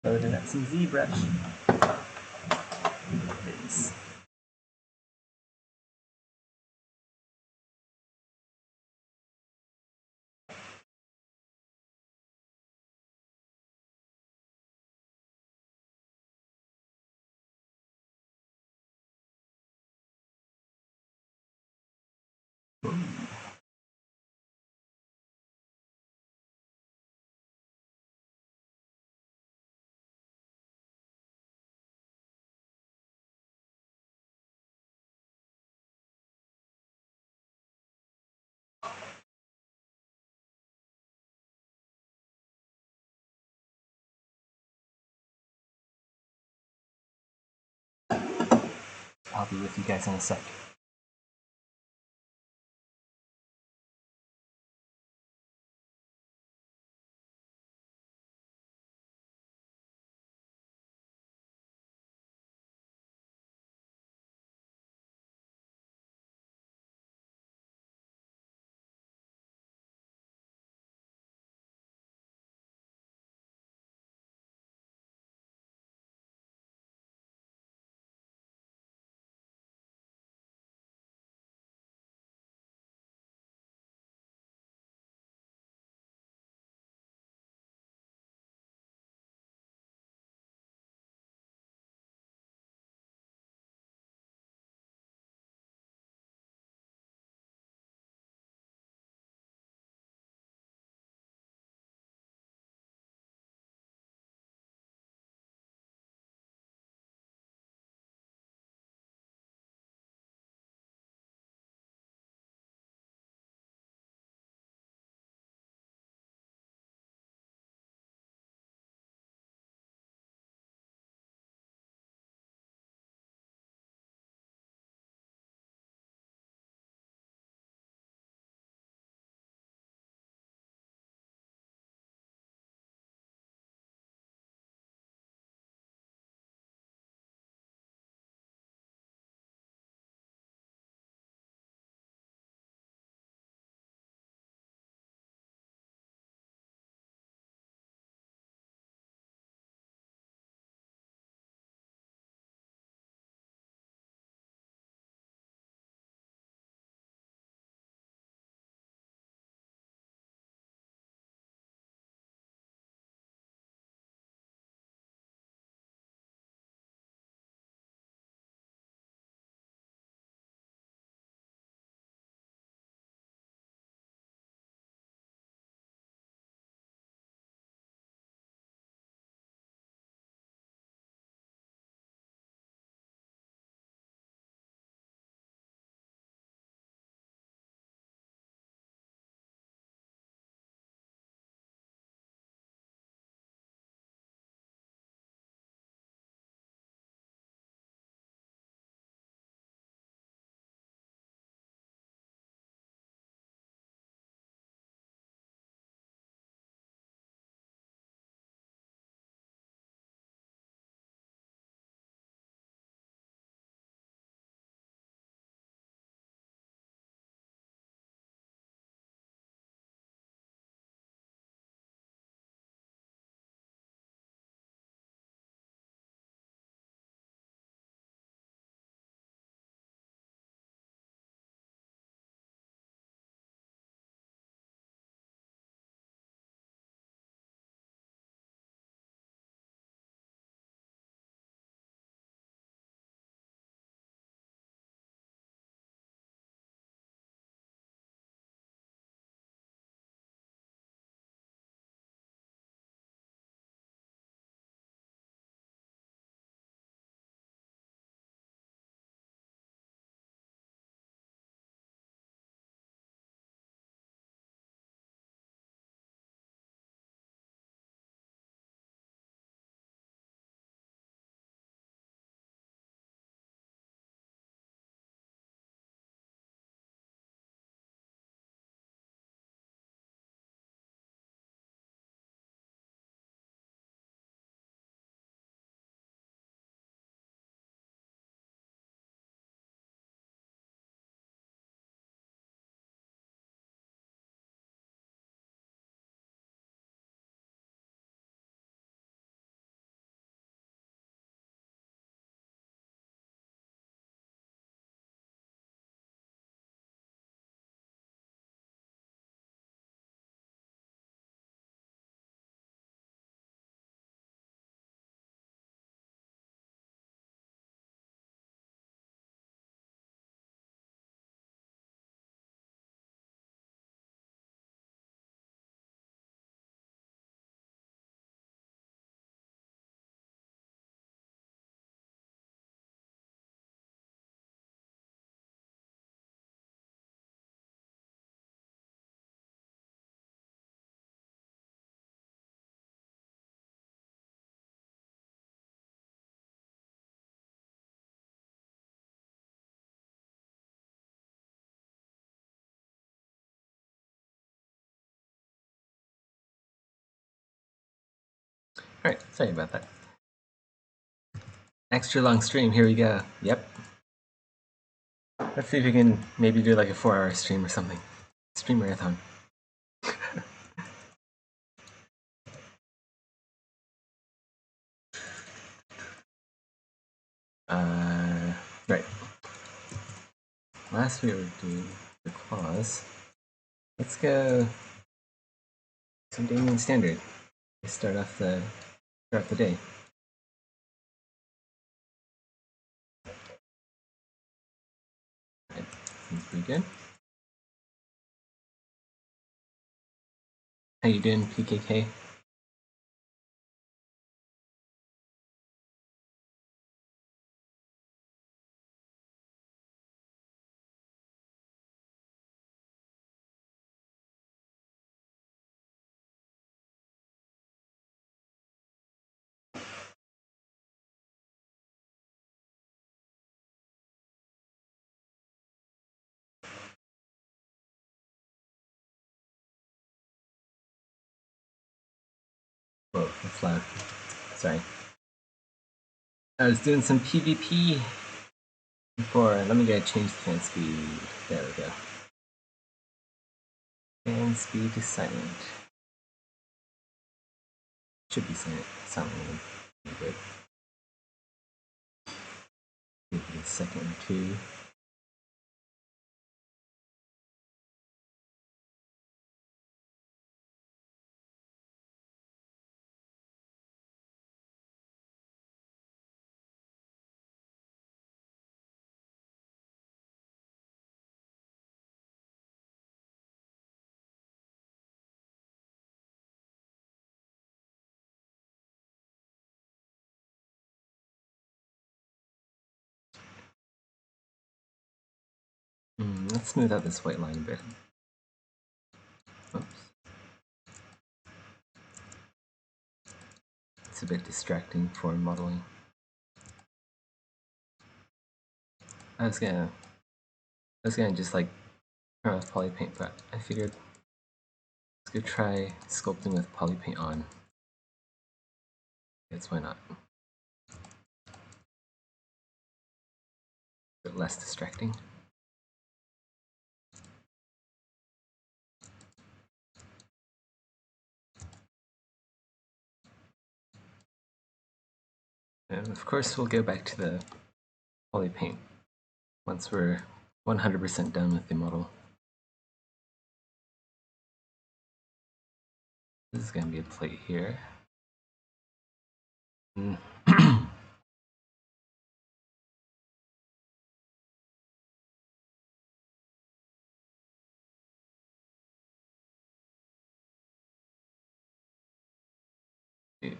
Loading up some ZBrush. It's I'll be with you guys in a sec. Alright, sorry about that. Extra long stream, here we go. Yep. Let's see if we can maybe do like a 4-hour stream or something. Stream marathon. Right. Last we were doing the claws. Let's go some Damien Standard. Let's start off the day. Right. Seems pretty good. How you doing, PKK? Whoa, that's loud. Sorry. I was doing some PvP before. Let me go change the fan speed. There we go. Fan speed is silent. Should be silent. Silent would be good. Give it a second or two. Let's smooth out this white line a bit. Oops. It's a bit distracting for modeling. I was gonna just like turn off polypaint, but I figured let's go try sculpting with polypaint on. Guess why not? A bit less distracting. And of course we'll go back to the polypaint once we're 100% done with the model. This is going to be a plate here. A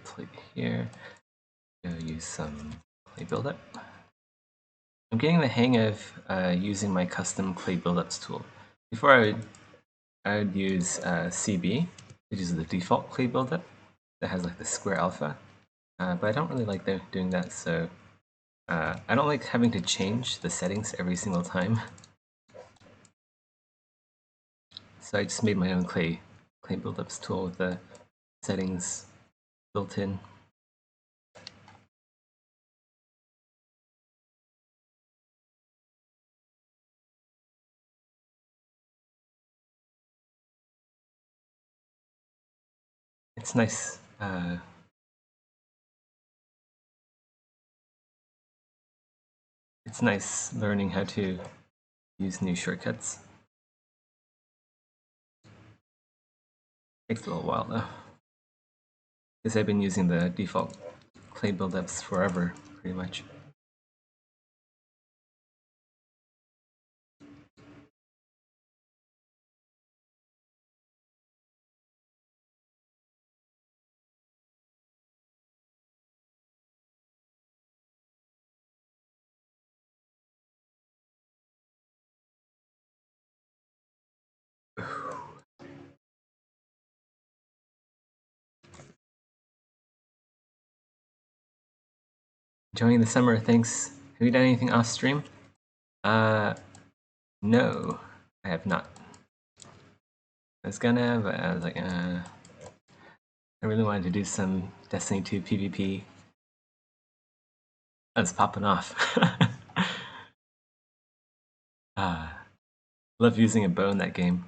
plate here. Gonna use some clay buildup. I'm getting the hang of using my custom clay buildups tool. Before I would use CB, which is the default clay buildup that has like the square alpha, but I don't really like doing that. So I don't like having to change the settings every single time. So I just made my own clay buildups tool with the settings built in. It's nice. It's nice learning how to use new shortcuts. Takes a little while though, because I've been using the default clay buildups forever, pretty much. Enjoying the summer, thanks. Have you done anything off stream? No, I have not. I was gonna, but I was like, I really wanted to do some Destiny 2 PvP. That's popping off. Love using a bow in that game.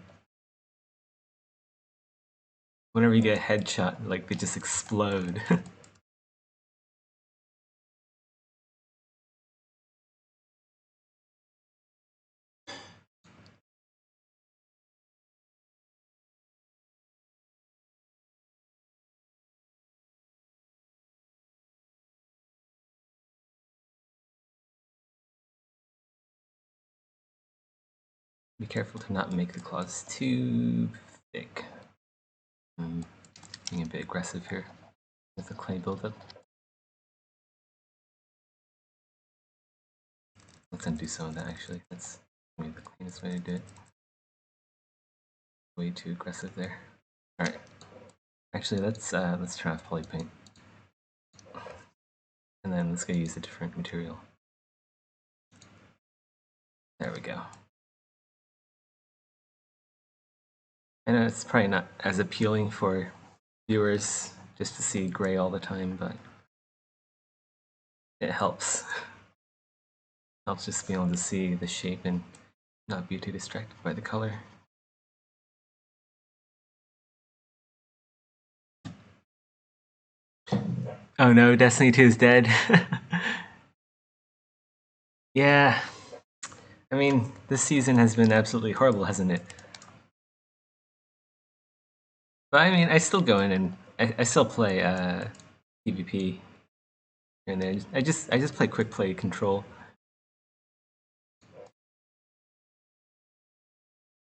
Whenever you get a headshot, like they just explode. Be careful to not make the claws too thick. I'm being a bit aggressive here with the clay buildup. Let's undo some of that actually. That's maybe the cleanest way to do it. Way too aggressive there. Alright. Actually let's try off poly paint. And then let's go use a different material. There we go. I know it's probably not as appealing for viewers just to see gray all the time, but it helps. Helps just be able to see the shape and not be too distracted by the color. Oh no, Destiny 2 is dead. Yeah. I mean, this season has been absolutely horrible, hasn't it? But I mean, I still go in and I still play PvP. And then I just play quick play control.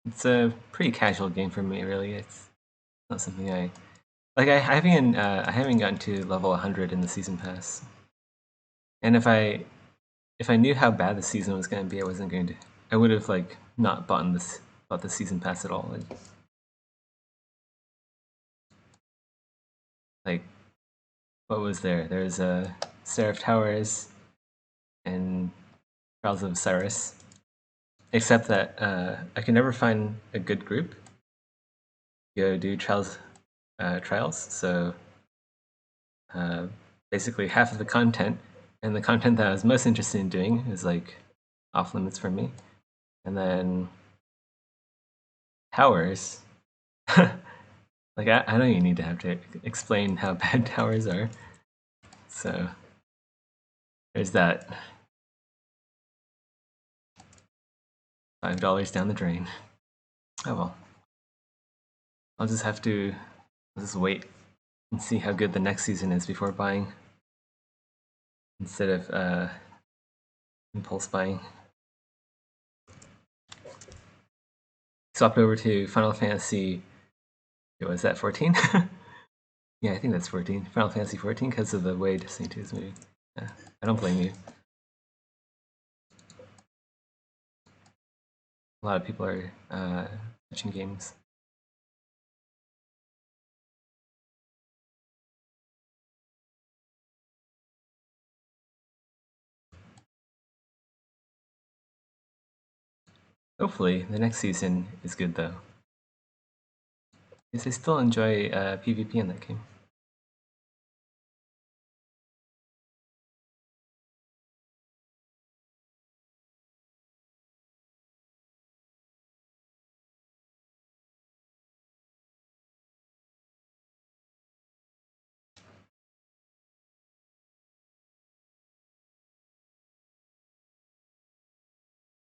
It's a pretty casual game for me, really. It's not something I like. I haven't gotten to level 100 in the season pass. And if I knew how bad the season was going to be, I would have like not bought the season pass at all. Like, what was there? There's Seraph Towers and Trials of Cyrus. Except that I can never find a good group. Go do trials, so basically half of the content, and the content that I was most interested in doing is like off limits for me. And then towers, like I don't even need to have to explain how bad towers are. So there's that. $5 down the drain. Oh well. I'll just wait and see how good the next season is before buying, instead of impulse buying. Swapped over to Final Fantasy. Was that 14? Yeah, I think that's 14. Final Fantasy 14 because of the way Destiny 2 is moving. Yeah, I don't blame you. A lot of people are switching games. Hopefully, the next season is good though. Because I still enjoy PvP in that game.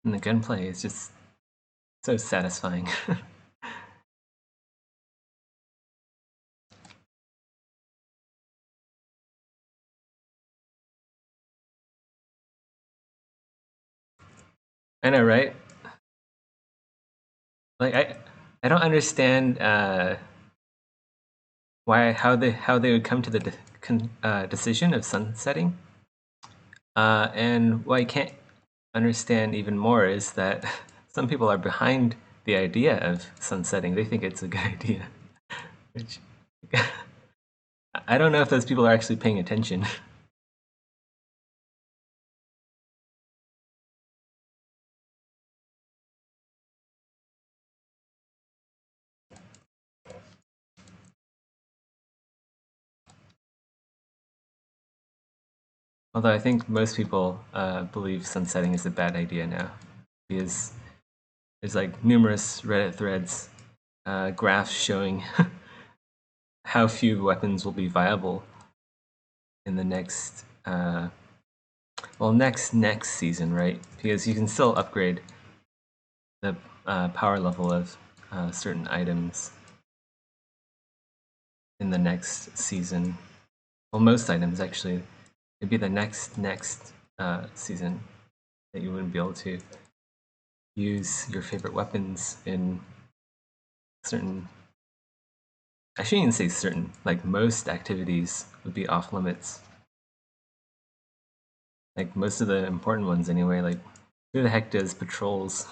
And the gunplay is just so satisfying. I know, right? Like I don't understand how they would come to the decision of sunsetting. And what I can't understand even more is that some people are behind the idea of sunsetting. They think it's a good idea. Which I don't know if those people are actually paying attention. Although I think most people believe sunsetting is a bad idea now, because there's like numerous Reddit threads, graphs showing how few weapons will be viable in the next, well, next season, right? Because you can still upgrade the power level of certain items in the next season. Well, most items actually. It'd be the next season that you wouldn't be able to use your favorite weapons in certain. I shouldn't even say certain. Like most activities would be off limits. Like most of the important ones anyway. Like who the heck does patrols?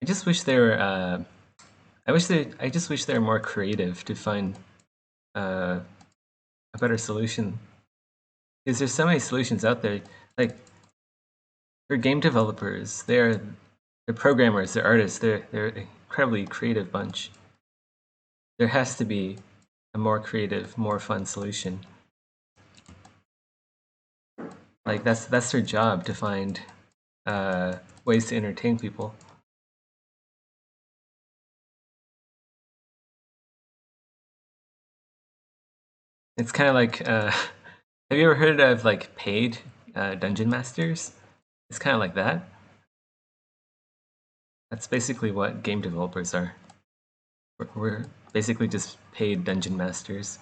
I just wish they were. I just wish they were more creative to find a better solution. Because there's so many solutions out there. Like they're game developers. They're programmers. They're artists. They're an incredibly creative bunch. There has to be a more creative, more fun solution. Like that's their job, to find ways to entertain people. It's kind of like, have you ever heard of like paid dungeon masters? It's kind of like that. That's basically what game developers are. We're basically just paid dungeon masters.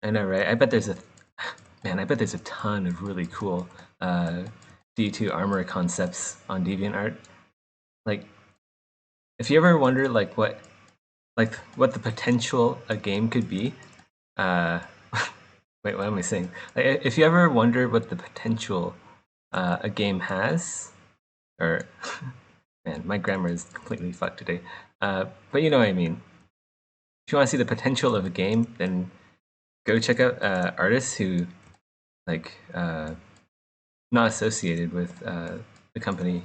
I know, right? I bet there's a I bet there's a ton of really cool D2 armor concepts on DeviantArt. Like, if you ever wonder like what the potential a game could be, wait, what am I saying? Like, if you ever wonder what the potential a game has, or man, my grammar is completely fucked today. But you know what I mean. If you want to see the potential of a game, then go check out artists who like not associated with the company.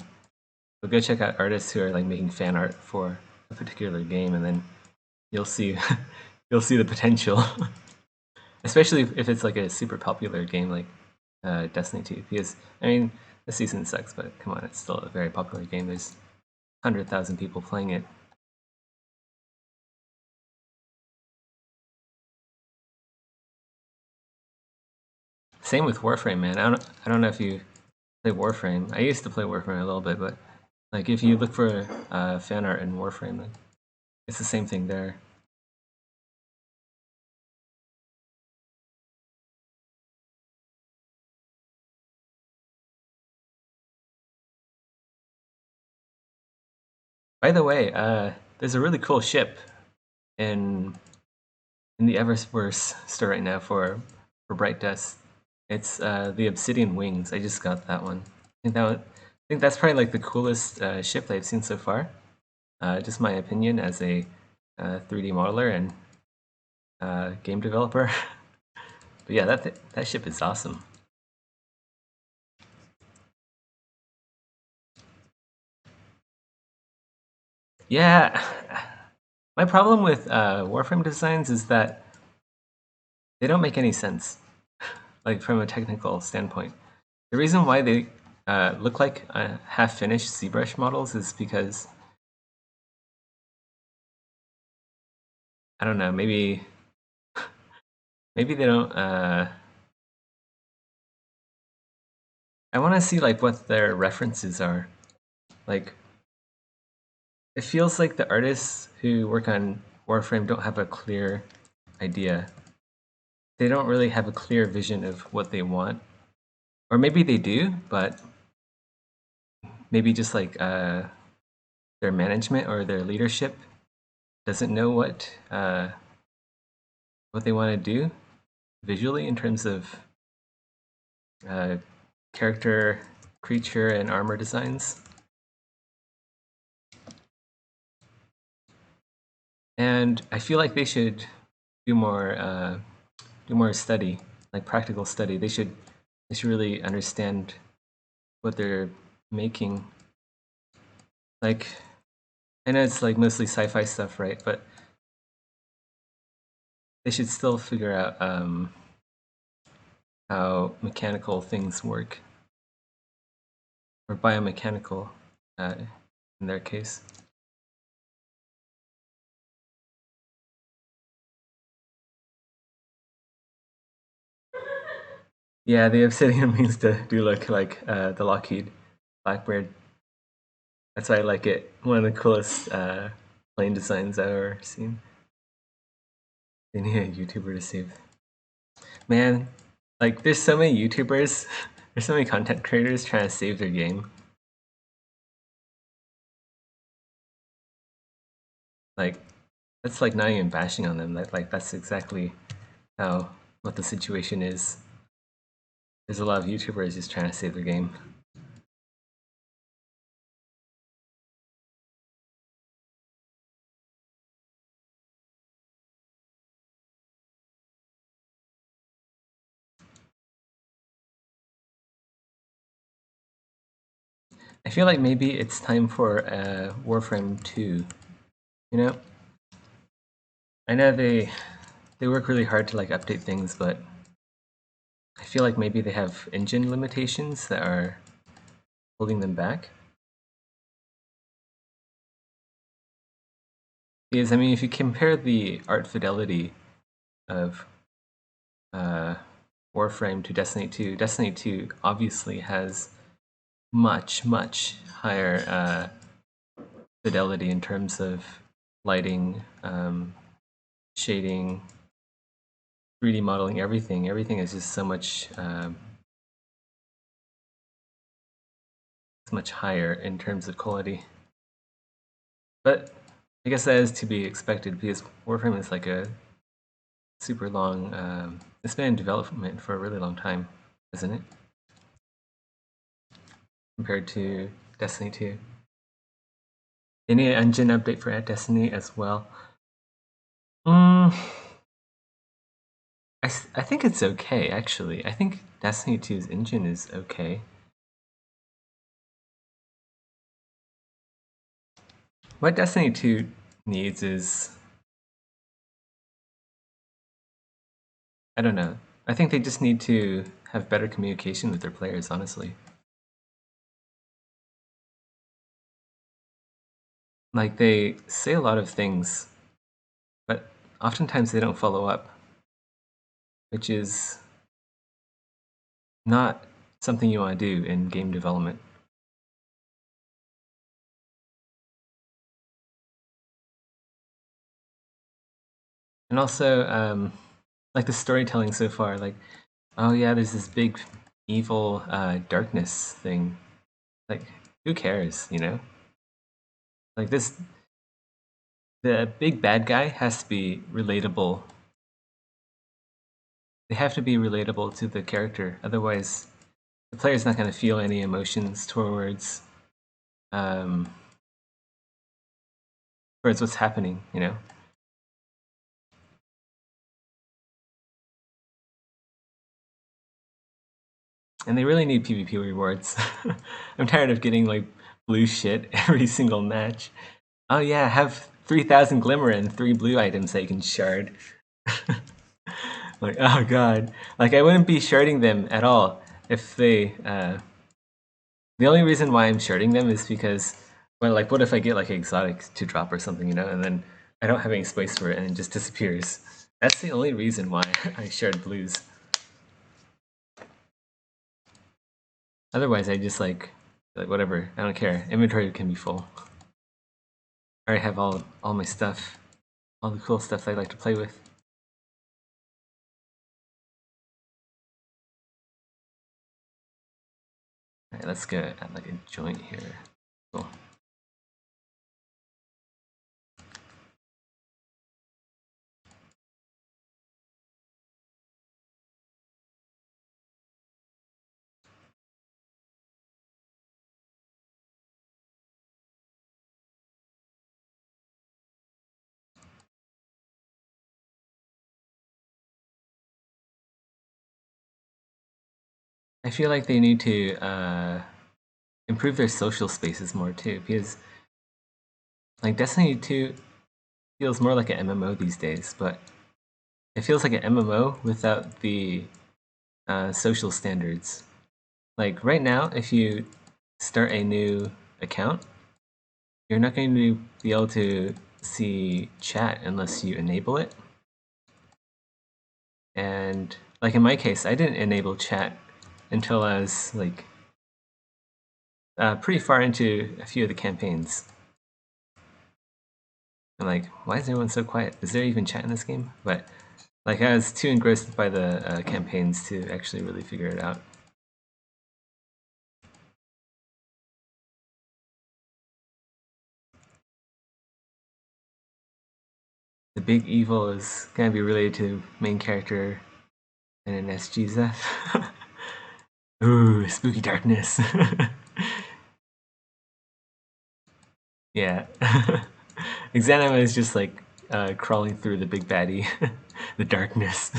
But go check out artists who are like making fan art for a particular game, and then you'll see you'll see the potential. Especially if it's like a super popular game like Destiny 2. Because I mean, the season sucks, but come on, it's still a very popular game. There's 100,000 people playing it. Same with Warframe, man. I don't know if you play Warframe. I used to play Warframe a little bit, but like if you look for fan art in Warframe, like, it's the same thing there. By the way, there's a really cool ship in the Eververse store right now for Bright Dust. It's the Obsidian Wings. I just got that one. I think that's probably like the coolest ship that I've seen so far. Just my opinion as a 3D modeler and game developer. But yeah, that ship is awesome. Yeah, my problem with Warframe designs is that they don't make any sense, like from a technical standpoint. The reason why they look like half-finished ZBrush models is because I don't know, maybe they don't. I want to see like what their references are. Like, it feels like the artists who work on Warframe don't have a clear idea. They don't really have a clear vision of what they want, or maybe they do, but maybe just like their management or their leadership doesn't know what they want to do visually in terms of character, creature, and armor designs. And I feel like they should do more study, like practical study. They should really understand what they're making. Like, I know it's like mostly sci-fi stuff, right? But they should still figure out how mechanical things work, or biomechanical, in their case. Yeah, the obsidian means do look like the Lockheed Blackbird. That's why I like it. One of the coolest plane designs I've ever seen. They need a YouTuber to save. Man, like there's so many YouTubers, there's so many content creators trying to save their game. Like that's like not even bashing on them. That's exactly what the situation is. There's a lot of YouTubers just trying to save their game. I feel like maybe it's time for Warframe 2. You know, I know they work really hard to like update things, but I feel like maybe they have engine limitations that are holding them back. Because I mean, if you compare the art fidelity of Warframe to Destiny 2, Destiny 2 obviously has much higher fidelity in terms of lighting, shading, 3D modeling, everything. Everything is just so much higher in terms of quality. But I guess that is to be expected because Warframe is like a super long. It's been in development for a really long time, isn't it? Compared to Destiny 2. Any engine update for Destiny as well? I think it's okay, actually. I think Destiny 2's engine is okay. What Destiny 2 needs is... I don't know. I think they just need to have better communication with their players, honestly. Like, they say a lot of things, but oftentimes they don't follow up, which is not something you want to do in game development. And also, like the storytelling so far, like, oh yeah, there's this big evil darkness thing. Like, who cares, you know? Like this, the big bad guy has to be relatable. They have to be relatable to the character, otherwise the player's not going to feel any emotions towards what's happening, you know? And they really need PvP rewards. I'm tired of getting like blue shit every single match. Oh yeah, have 3,000 glimmer and 3 blue items that you can shard. Like, oh god. Like, I wouldn't be sharding them at all if they... The only reason why I'm sharding them is because, well, like, what if I get like exotic to drop or something, you know, and then I don't have any space for it and it just disappears. That's the only reason why I shard blues. Otherwise, I just like whatever. I don't care. Inventory can be full. I already have all my stuff, all the cool stuff I like to play with. All right, let's go add like a joint here. Cool. I feel like they need to improve their social spaces more too, because like Destiny 2 feels more like an MMO these days, but it feels like an MMO without the social standards. Like right now, if you start a new account, you're not going to be able to see chat unless you enable it. And like in my case, I didn't enable chat until I was like pretty far into a few of the campaigns. I'm like, why is everyone so quiet? Is there even chat in this game? But like I was too engrossed by the campaigns to actually really figure it out. The big evil is gonna be related to main character and an SGZ. Ooh, spooky darkness. Yeah. Exanima is just like crawling through the big baddie, the darkness.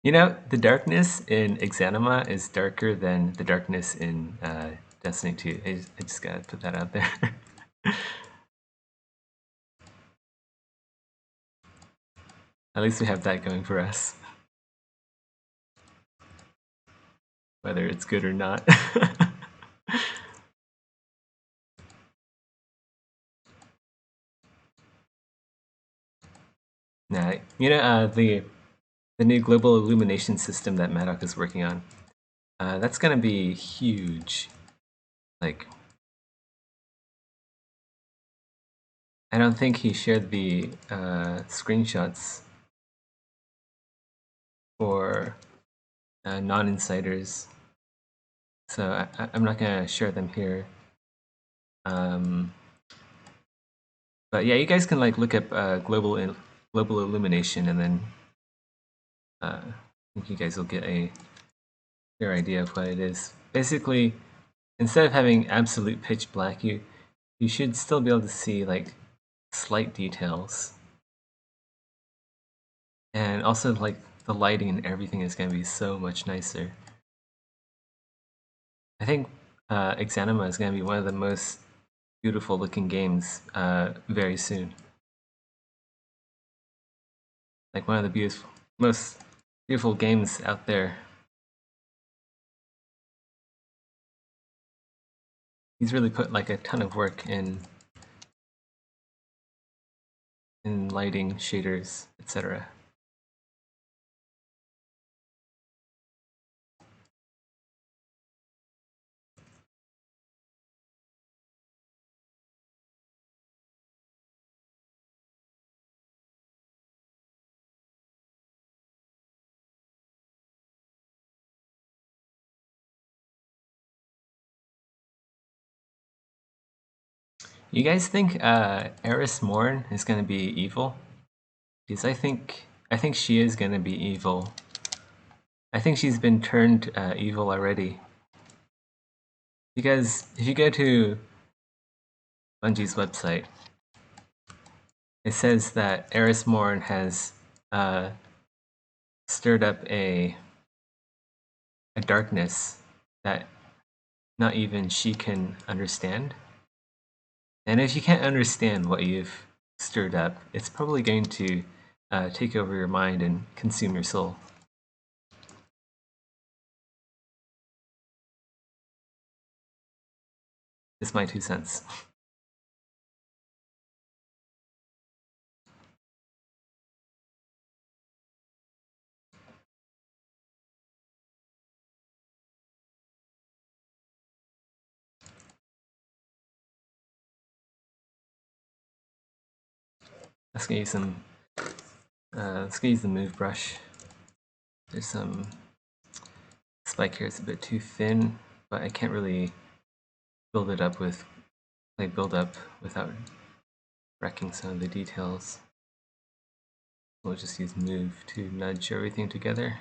You know, the darkness in Exanima is darker than the darkness in Destiny 2. I just gotta put that out there. At least we have that going for us. Whether it's good or not. Nah, you know, the new global illumination system that Maddock is working on, that's gonna be huge. Like, I don't think he shared the screenshots for non-insiders, so I'm not gonna share them here. But yeah, you guys can like look up global illumination, and then I think you guys will get a clear idea of what it is. Basically, instead of having absolute pitch black, you should still be able to see like slight details, and also like the lighting and everything is going to be so much nicer. I think Exanima is going to be one of the most beautiful looking games very soon. Like one of the most beautiful games out there. He's really put like a ton of work in lighting, shaders, etc. You guys think Eris Morn is going to be evil? Because I think she is going to be evil. I think she's been turned evil already. Because if you go to Bungie's website, it says that Eris Morn has stirred up a darkness that not even she can understand. And if you can't understand what you've stirred up, it's probably going to take over your mind and consume your soul. Just my 2 cents. Let's get you some. Let's get use the move brush. There's some spike here. It's a bit too thin, but I can't really build it up with build up without wrecking some of the details. We'll just use move to nudge everything together.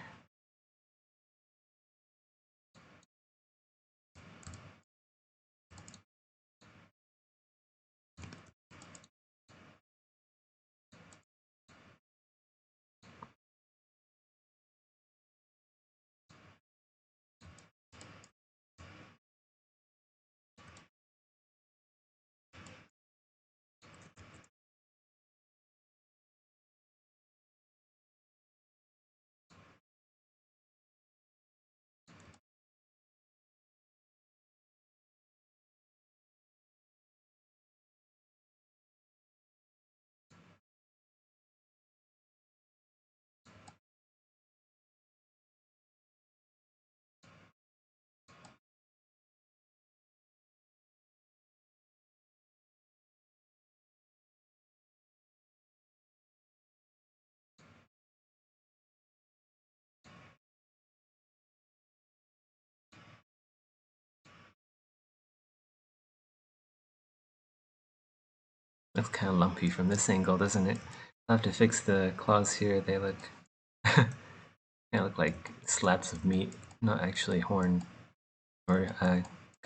Looks kind of lumpy from this angle, doesn't it? I'll have to fix the claws here. They look kind of look like slabs of meat, not actually horn or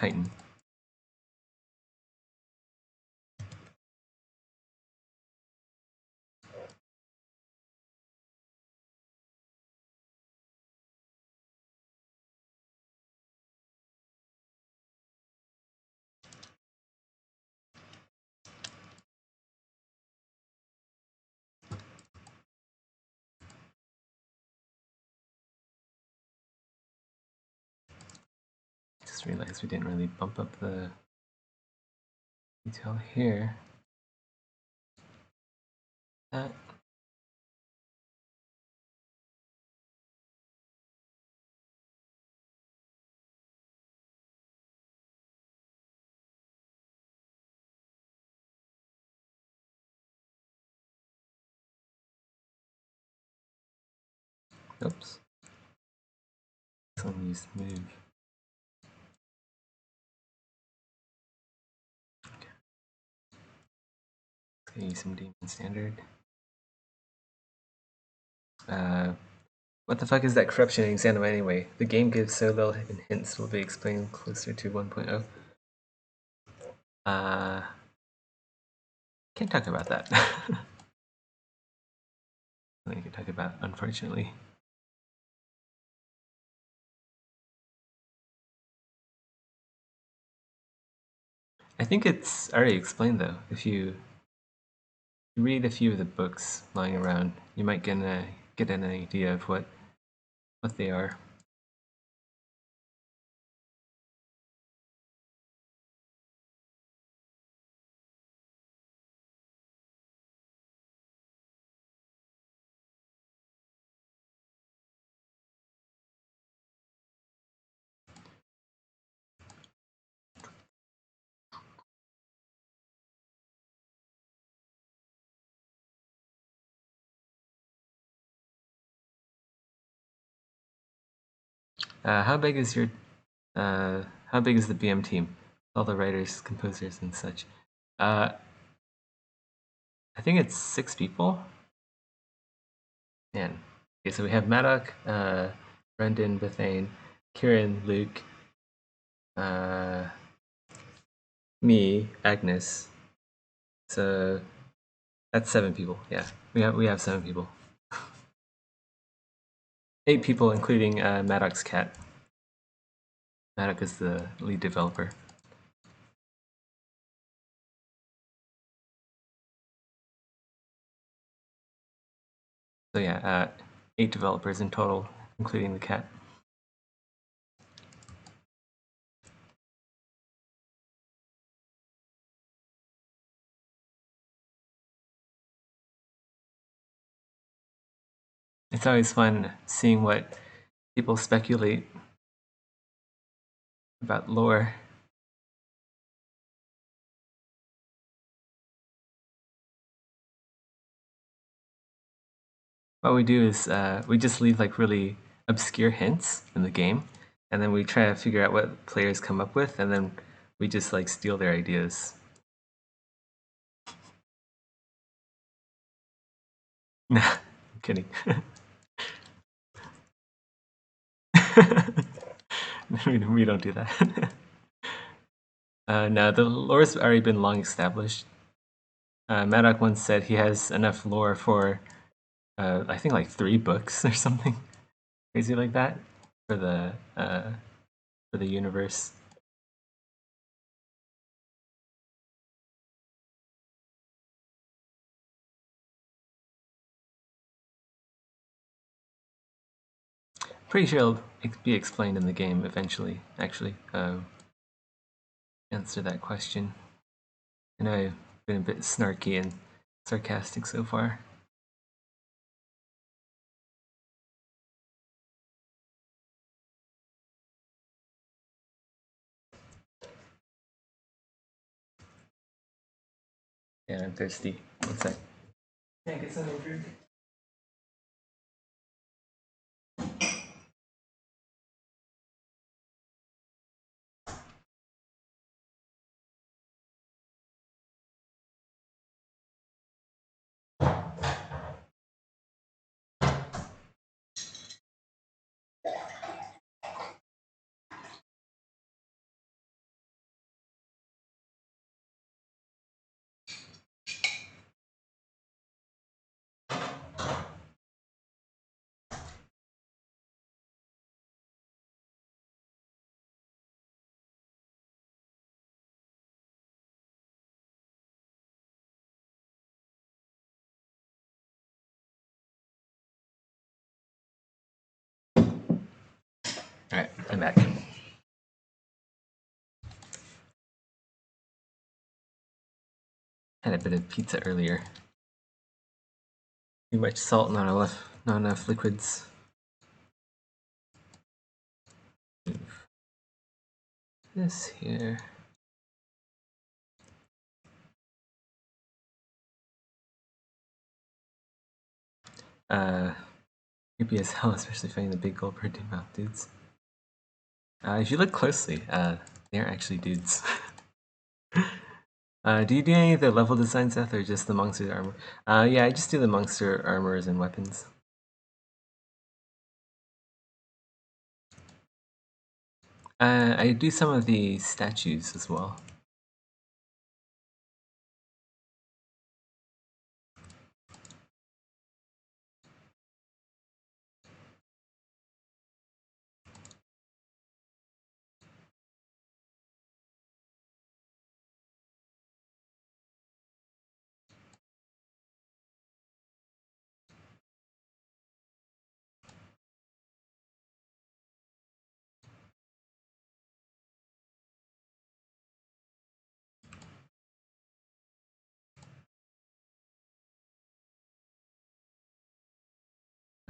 chitin. Just realized we didn't really bump up the detail here. That. Oops. Someone used move. Okay. Let's get you some demon standard. What the fuck is that corruption in Xanadu anyway? The game gives so little hints will be explained closer to 1.0. Can't talk about that. I can talk about, unfortunately. I think it's already explained though. If you read a few of the books lying around, you might get an idea of what they are. How big is your how big is the BM team? All the writers, composers, and such. I think it's 6 people. Man. Okay, so we have Maddock, Brendan, Bethane, Kieran, Luke, me, Agnes. So that's 7 people. Yeah, we have 7 people. 8 people, including Maddock's cat. Maddock is the lead developer. So yeah, 8 developers in total, including the cat. It's always fun seeing what people speculate about lore. What we do is we just leave like really obscure hints in the game, and then we try to figure out what players come up with, and then we just like steal their ideas. Nah, I'm kidding. we don't do that. No, the lore's already been long established. Maddock once said he has enough lore for, I think like 3 books or something crazy like that for the universe. Pretty sure it'll be explained in the game eventually. Actually, answer that question. I know I've been a bit snarky and sarcastic so far. Yeah, I'm thirsty. One sec. Can I get something to drink? Alright, I'm back. Had a bit of pizza earlier. Too much salt, not enough liquids. Move this here. Creepy as hell, especially finding the big gold printing mouth dudes. If you look closely, they aren't actually dudes. Do you do any of the level design stuff or just the monster armor? Yeah, I just do the monster armors and weapons. I do some of the statues as well.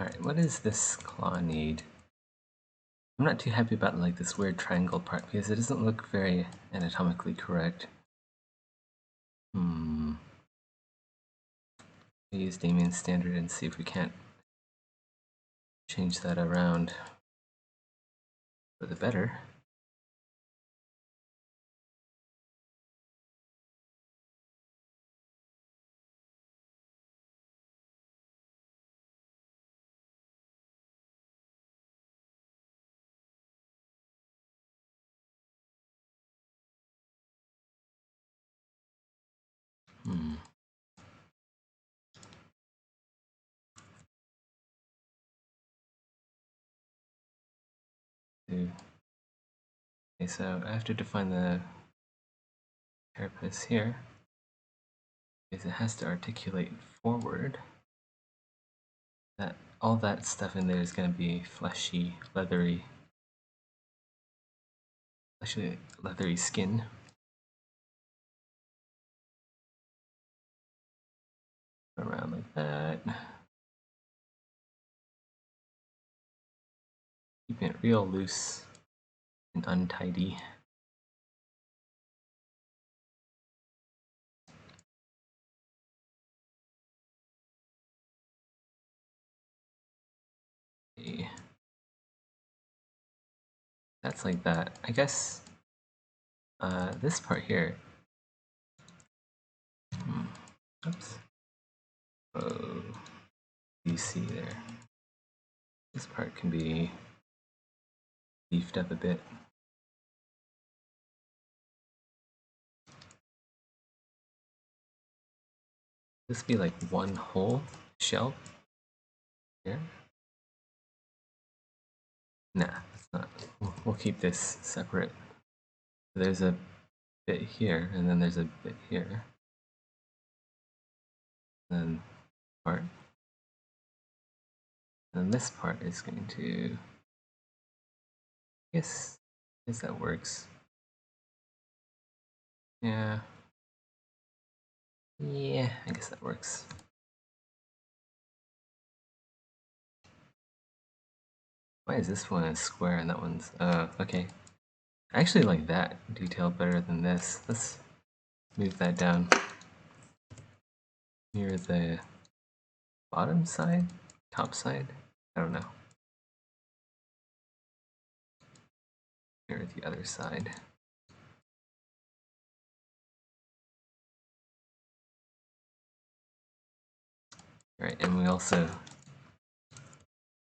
Alright, what does this claw need? I'm not too happy about like this weird triangle part because it doesn't look very anatomically correct. I'll use Damien's standard and see if we can't change that around for the better. Okay, so I have to define the carapace here because it has to articulate forward. That all that stuff in there is going to be fleshy, leathery skin. Around like that. Keeping it real loose and untidy. Okay. That's like that. I guess this part here. Oops. Oh, you see there. This part can be beefed up a bit. This be like one whole shell here. Nah, it's not. We'll keep this separate. There's a bit here, and then there's a bit here. And then part. And this part is going to. I guess that works. Yeah. Yeah, I guess that works. Why is this one a square and that one's okay. I actually like that detail better than this. Let's move that down near the bottom side, top side. I don't know. Near the other side. Right, and we also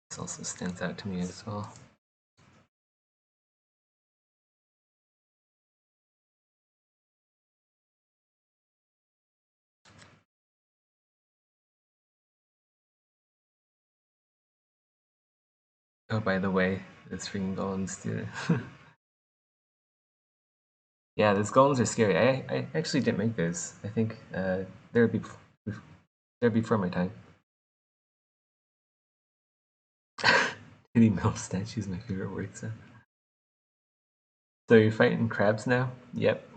this also stands out to me as well. Oh, by the way, this freaking golems too. Yeah, those golems are scary. I actually didn't make those. I think they're before my time. Hitting metal statues is my favorite word. So you're fighting crabs now? Yep.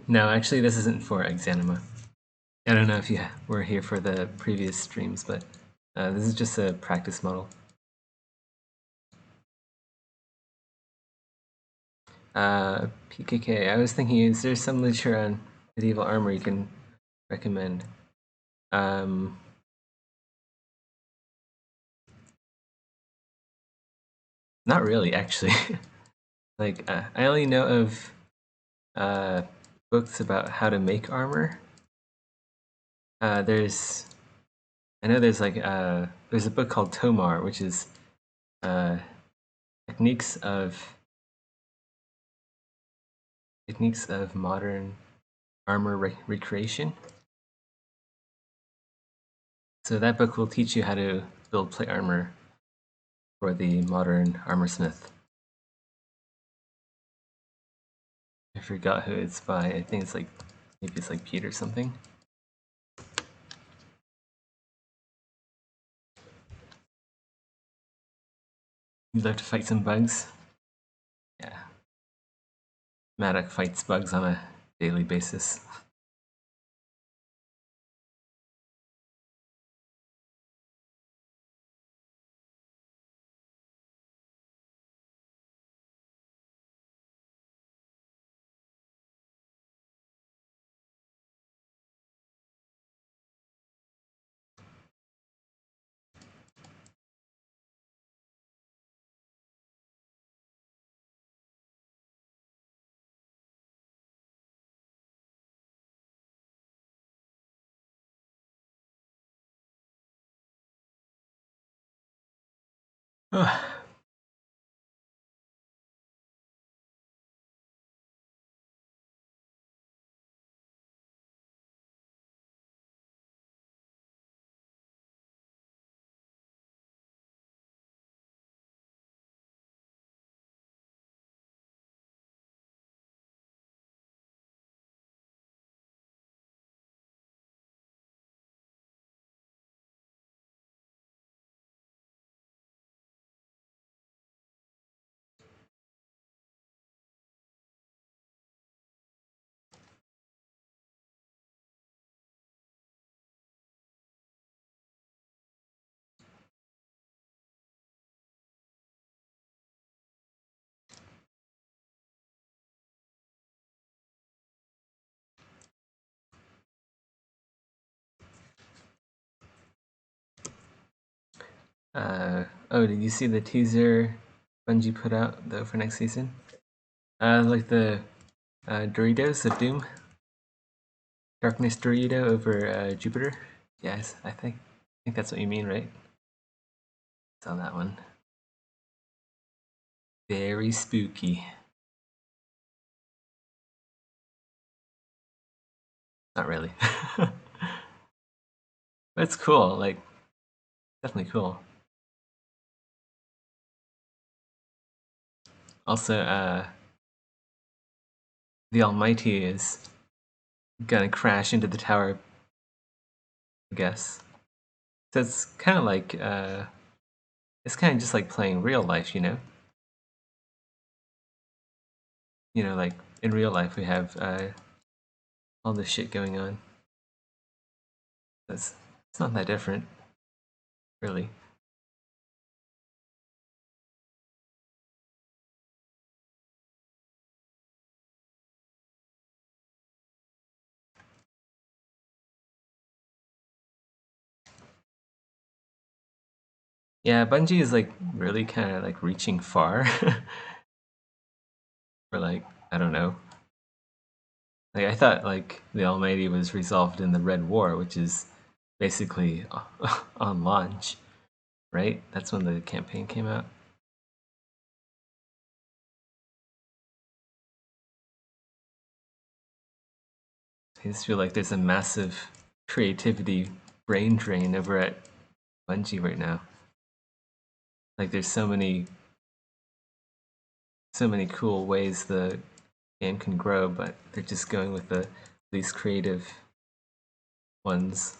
No, actually, this isn't for Exanima. I don't know if you were here for the previous streams, but this is just a practice model. PKK. I was thinking, is there some literature on medieval armor you can recommend? Not really, actually. Like, I only know of books about how to make armor. I know there's like there's a book called Tomar, which is techniques of modern armor recreation. So that book will teach you how to build plate armor for the modern armor smith. I forgot who it's by. I think it's like, maybe it's like Pete or something. You'd love to fight some bugs? Yeah. Maddock fights bugs on a daily basis. Oh, did you see the teaser Bungie put out though for next season? Like the Doritos of Doom, Darkness Dorito over Jupiter. Yes, I think that's what you mean, right? Saw that one. Very spooky. Not really. But it's cool, like, definitely cool. Also, the Almighty is gonna crash into the tower, I guess. So it's kind of like, it's kind of just like playing real life, you know? You know, like, in real life we have all this shit going on. It's not that different, really. Yeah, Bungie is like really kind of like reaching far. For like, I don't know. Like I thought like the Almighty was resolved in the Red War, which is basically on launch, right? That's when the campaign came out. I just feel like there's a massive creativity brain drain over at Bungie right now. Like there's so many cool ways the game can grow, but they're just going with the least creative ones.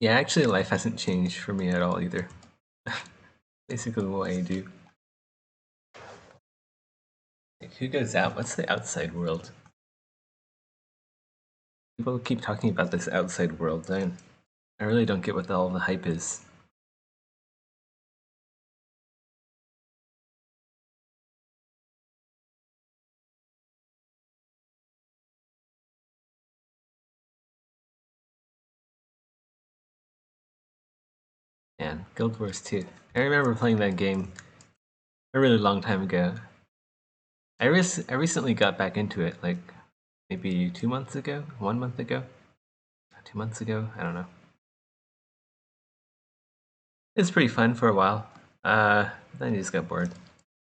Yeah, actually life hasn't changed for me at all either. Basically what I do. Like, who goes out? What's the outside world? People keep talking about this outside world, and I really don't get what all the hype is. Man, Guild Wars 2. I remember playing that game a really long time ago. I recently got back into it, like maybe 2 months ago, 1 month ago, 2 months ago. I don't know. It's pretty fun for a while. Then I just got bored.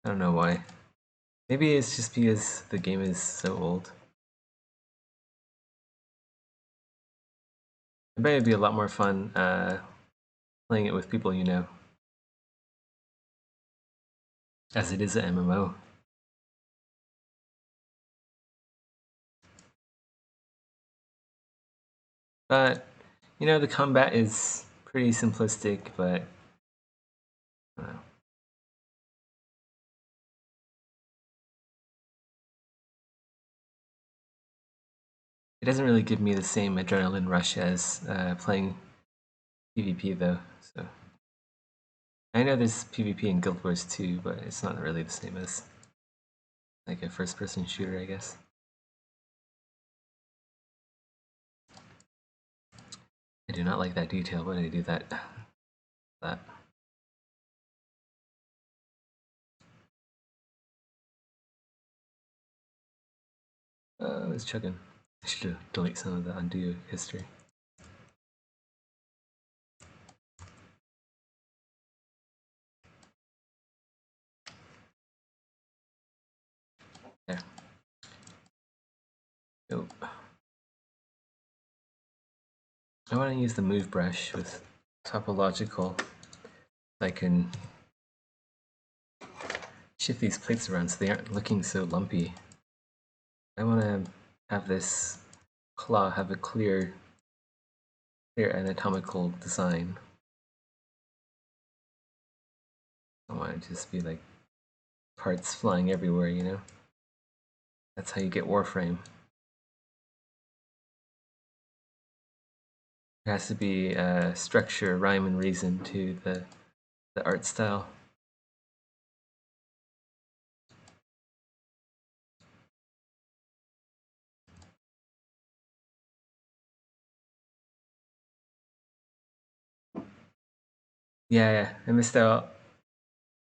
I don't know why. Maybe it's just because the game is so old. I bet it'd be a lot more fun playing it with people you know, as it is an MMO. But you know, the combat is pretty simplistic, but I don't know. It doesn't really give me the same adrenaline rush as playing PvP though. So I know there's PvP in Guild Wars 2, but it's not really the same as like a first-person shooter, I guess. I do not like that detail. Why did I do that? That. It's chugging. I should delete some of the undo history. There. Nope. I want to use the move brush with topological. I can shift these plates around so they aren't looking so lumpy. I want to have this claw have a clear anatomical design. I want it to just be like parts flying everywhere, you know? That's how you get Warframe. There has to be structure, rhyme, and reason to the art style. Yeah, I missed out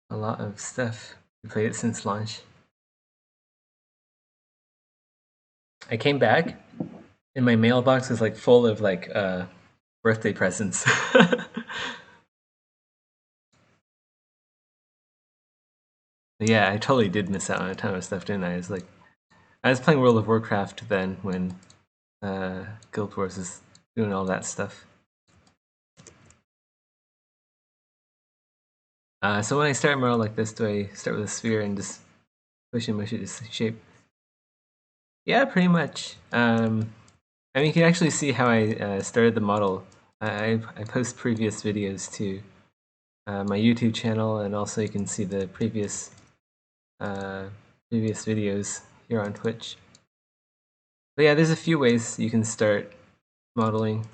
a lot of stuff. I played it since launch. I came back, and my mailbox was like full of like birthday presents. Yeah, I totally did miss out on a ton of stuff, didn't I? I was playing World of Warcraft then when Guild Wars is doing all that stuff. So when I start a model like this, do I start with a sphere and just push and mush it to shape? Yeah, pretty much. I mean, you can actually see how I started the model. I post previous videos to my YouTube channel, and also you can see the previous videos here on Twitch. But yeah, there's a few ways you can start modeling.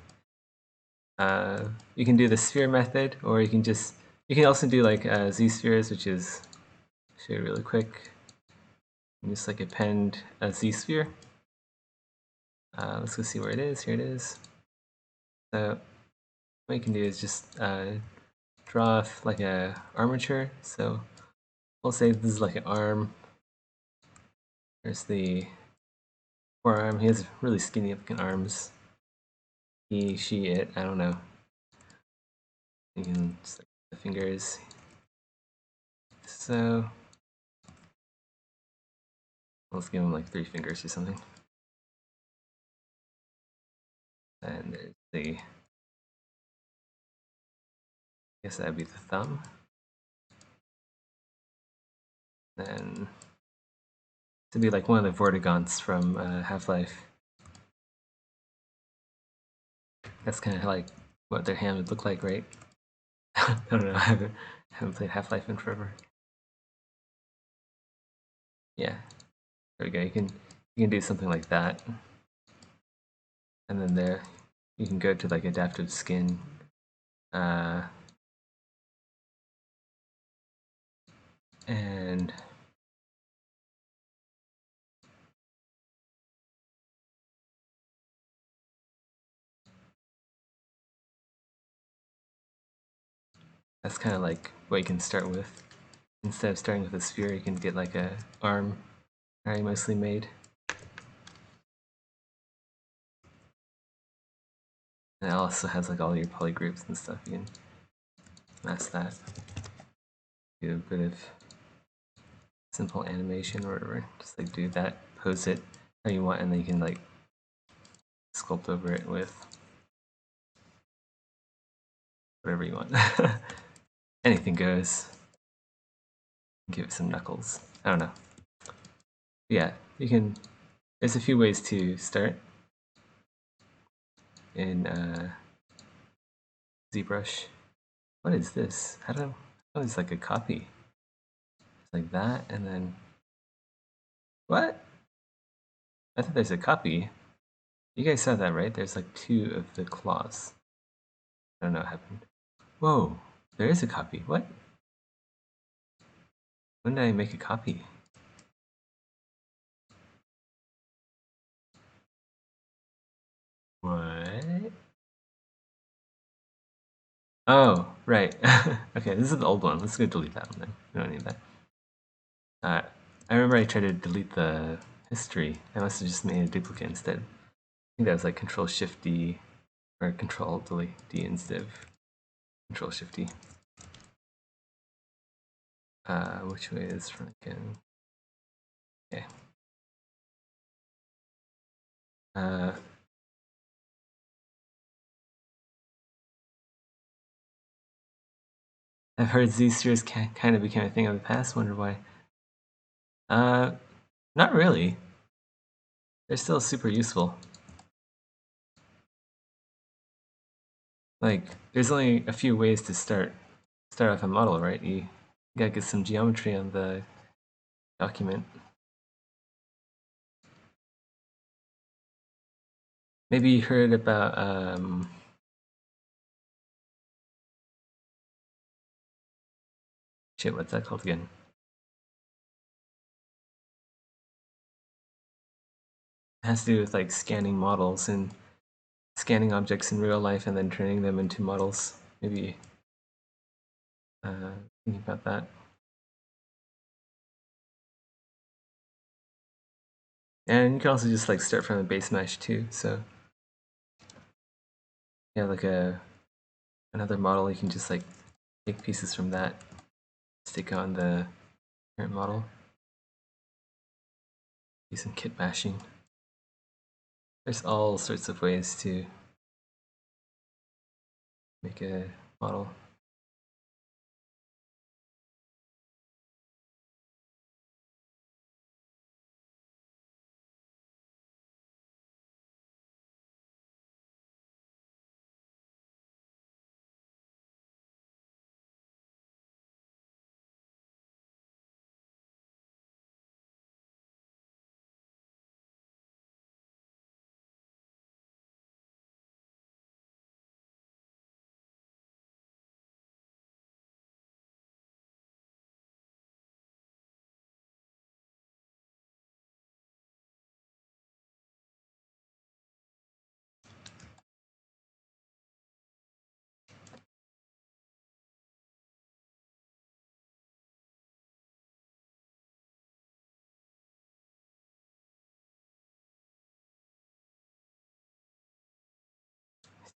You can do the sphere method, or you can also do like z-spheres, which is, I'll show you really quick. Just like append a z-sphere. Let's go see where it is. Here it is. So what you can do is just draw like a armature. So we'll say this is like an arm. There's the forearm. He has really skinny looking arms. He, she, it. I don't know. You can just like the fingers. So let's give him like 3 fingers or something. And there's the, I guess that'd be the thumb. Then to be like one of the Vortigaunts from Half-Life. That's kind of like what their hand would look like, right? I don't know. I haven't played Half-Life in forever. Yeah, there we go. You can do something like that, and then there you can go to like adaptive skin. And that's kind of like what you can start with. Instead of starting with a sphere, you can get like a arm already mostly made. And it also has like all your polygroups and stuff. You can mask that. Do a bit of simple animation or whatever. Just like do that, pose it how you want, and then you can like sculpt over it with whatever you want. Anything goes. Give it some knuckles. I don't know. Yeah, you can. There's a few ways to start in ZBrush. What is this? How do? Oh, it's like a copy. It's like that, and then what? I thought there's a copy. You guys saw that, right? There's like two of the claws. I don't know what happened. Whoa, there is a copy. What? When did I make a copy? What? Oh, right. Okay, this is the old one. Let's go delete that one then. We don't need that. I remember I tried to delete the history. I must have just made a duplicate instead. I think that was like Control Shift D or Control Delete D instead of Control Shift D. Which way is front again? Okay. I've heard Z-spheres kind of became a thing of the past. Wonder why? Not really. They're still super useful. Like, there's only a few ways to start off a model, right? You gotta get some geometry on the document. Maybe you heard about shit, what's that called again? It has to do with like scanning models and scanning objects in real life and then turning them into models. Maybe thinking about that. And you can also just like start from a base mesh too. So yeah, like another model, you can just like take pieces from that, stick on the current model, do some kit bashing. There's all sorts of ways to make a model.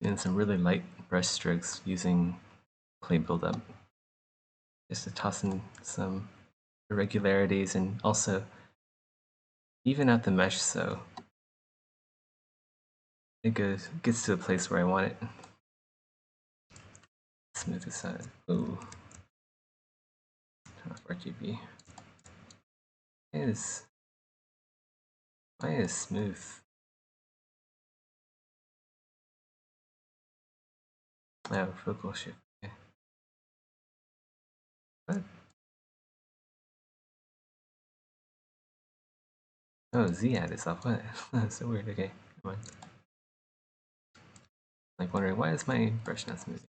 Doing some really light brush strokes using clay buildup, just to toss in some irregularities and also even out the mesh so it gets to a place where I want it. Smooth this out. Ooh. Turn off RGB. Why is smooth? Oh, focal shift. Okay. What? Oh, Z ad is off. What? That's so weird. Okay, come on. Like wondering why is my brush not smoothing?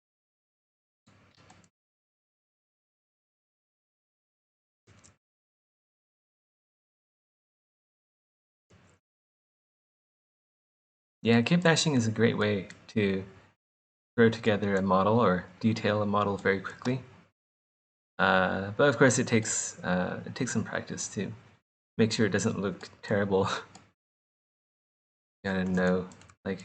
Yeah, kit bashing is a great way to throw together a model or detail a model very quickly. But of course, it takes some practice to make sure it doesn't look terrible. You gotta know like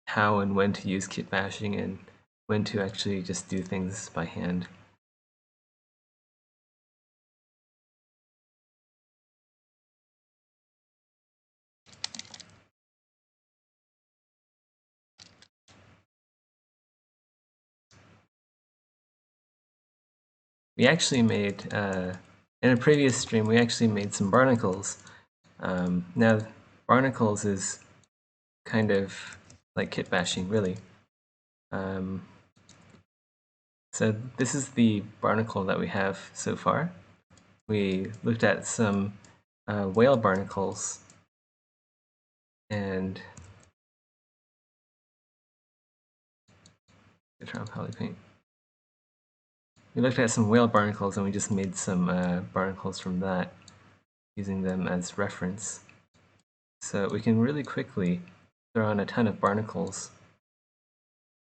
how and when to use kit bashing and when to actually just do things by hand. We actually made, in a previous stream, we actually made some barnacles. Now, barnacles is kind of like kit bashing, really. So this is the barnacle that we have so far. We looked at some whale barnacles and polypaint. We looked at some whale barnacles and we just made some barnacles from that, using them as reference. So we can really quickly throw on a ton of barnacles.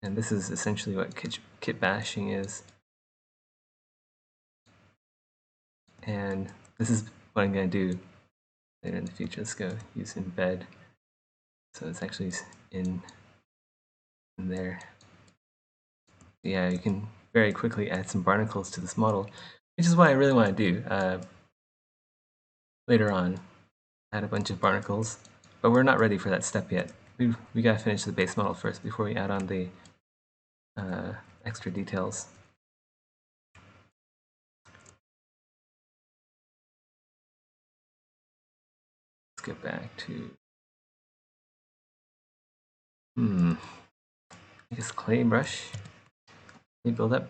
And this is essentially what kit bashing is. And this is what I'm going to do later in the future. Let's go use embed. So it's actually in there. Yeah, you can very quickly add some barnacles to this model, which is what I really want to do later on. Add a bunch of barnacles, but we're not ready for that step yet. We gotta finish the base model first before we add on the extra details. Let's get back to I guess clay brush. Clay buildup.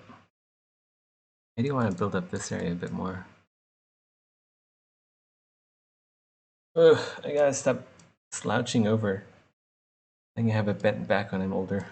I do want to build up this area a bit more. Ugh, I gotta stop slouching over. I think I have a bent back when I'm older.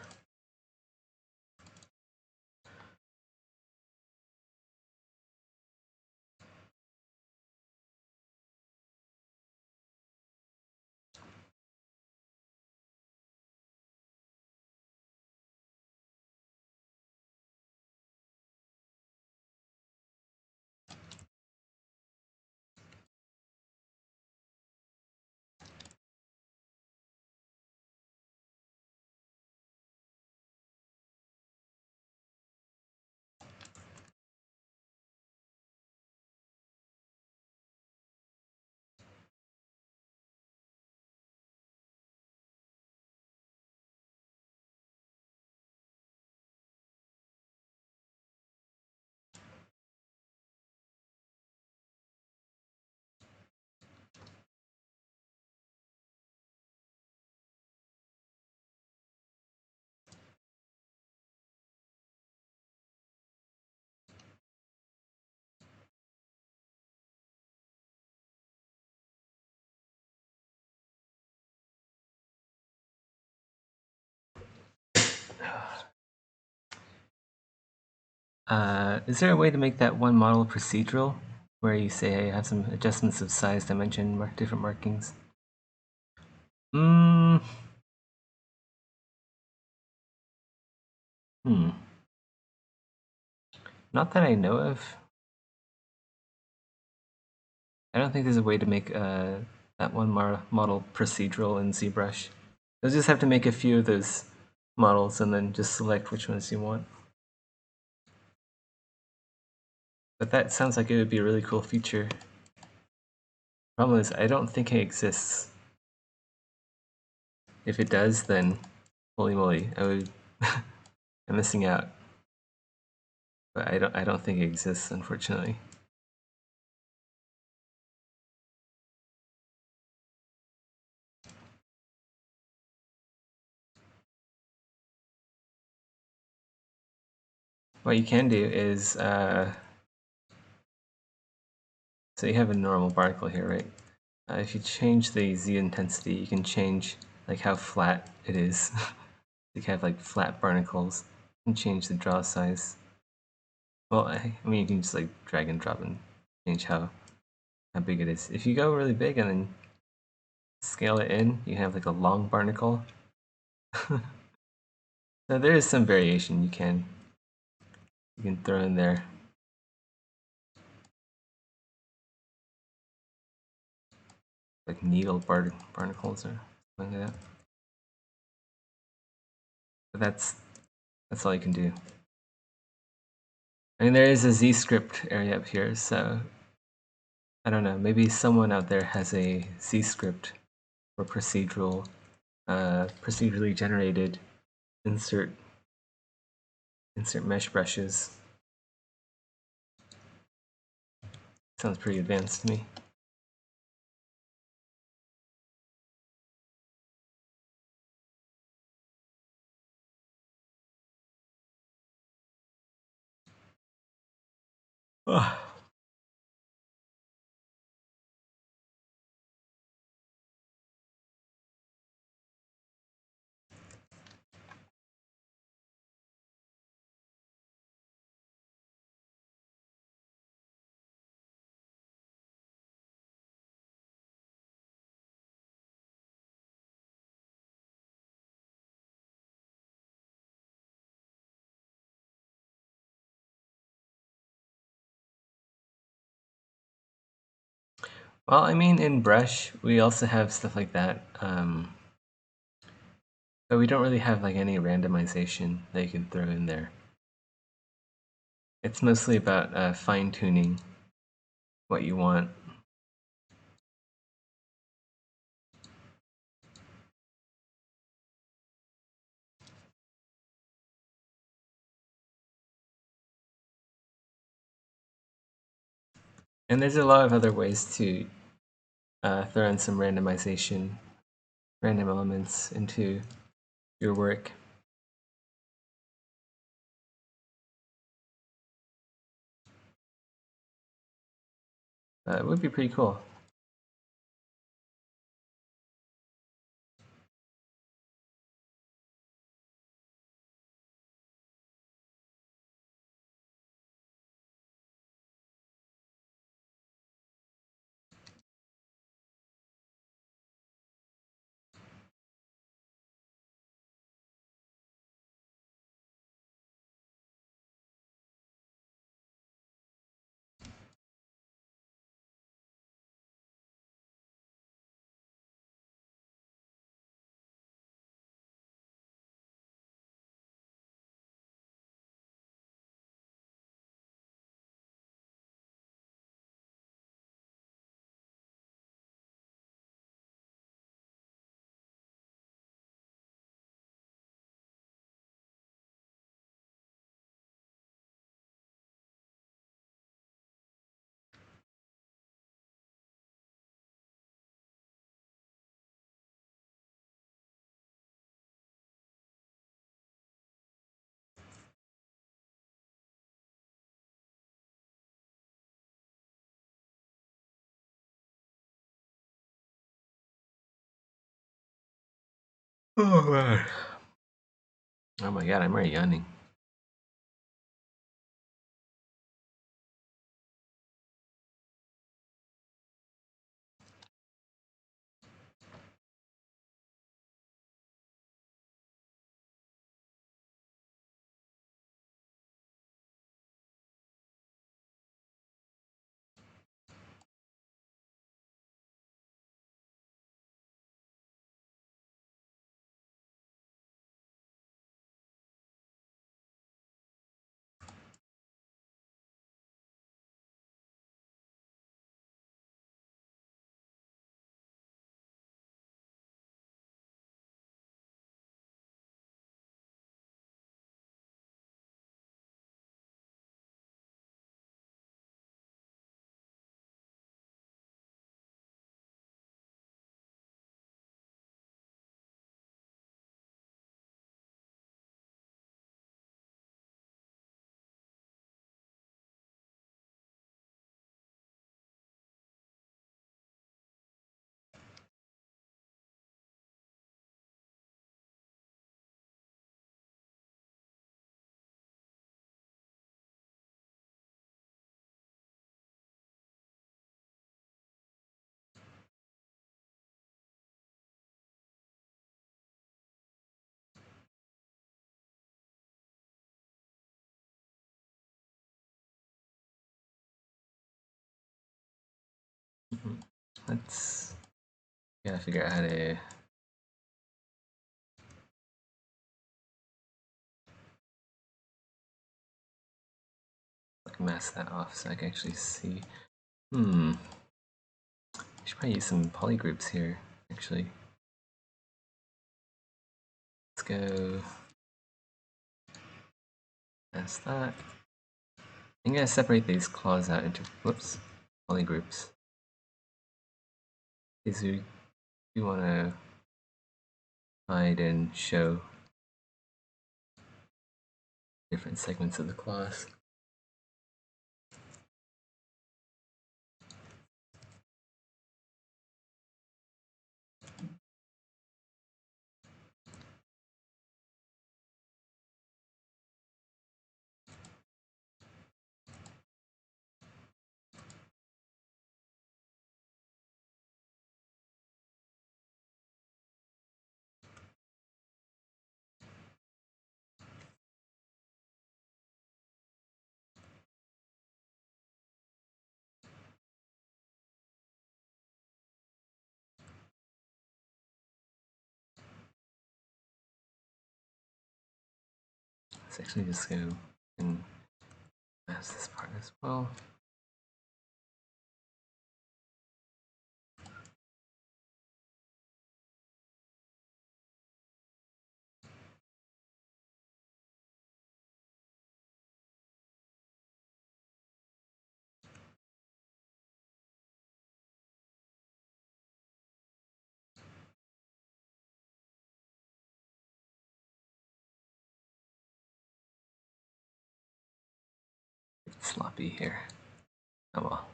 Is there a way to make that one model procedural, where you say I have some adjustments of size, dimension, different markings? Hmm. Not that I know of. I don't think there's a way to make that one model procedural in ZBrush. You'll just have to make a few of those models and then just select which ones you want. But that sounds like it would be a really cool feature. Problem is, I don't think it exists. If it does, then holy moly, I'm missing out. But I don't think it exists, unfortunately. what you can do is, so you have a normal barnacle here, right? If you change the Z intensity, you can change like how flat it is. You can have like flat barnacles. You can change the draw size. Well, I mean, you can just like drag and drop and change how big it is. If you go really big and then scale it in, you have like a long barnacle. So there is some variation you can throw in there. Like needle barnacles or something like that. But that's all you can do. I mean, there is a Z-script area up here, so I don't know. Maybe someone out there has a Z-script for procedurally generated insert mesh brushes. Sounds pretty advanced to me. Oh. Well, I mean, in Brush, we also have stuff like that, but we don't really have like any randomization that you can throw in there. It's mostly about fine-tuning what you want. And there's a lot of other ways to throw in some randomization, random elements into your work. It would be pretty cool. Oh man. Oh my god, I'm already yawning. let's gotta figure out how to like mask that off so I can actually see. I should probably use some polygroups here, actually. Let's go past that. I'm gonna separate these claws out into polygroups. Because we want to hide and show different segments of the claws. Let's actually just go and mask this part as well. It's sloppy here. Oh well.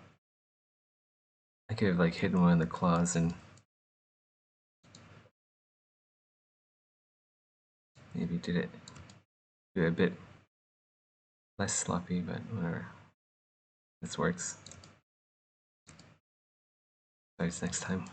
I could have like hidden one of the claws and maybe do it a bit less sloppy, but whatever. This works. Try this next time.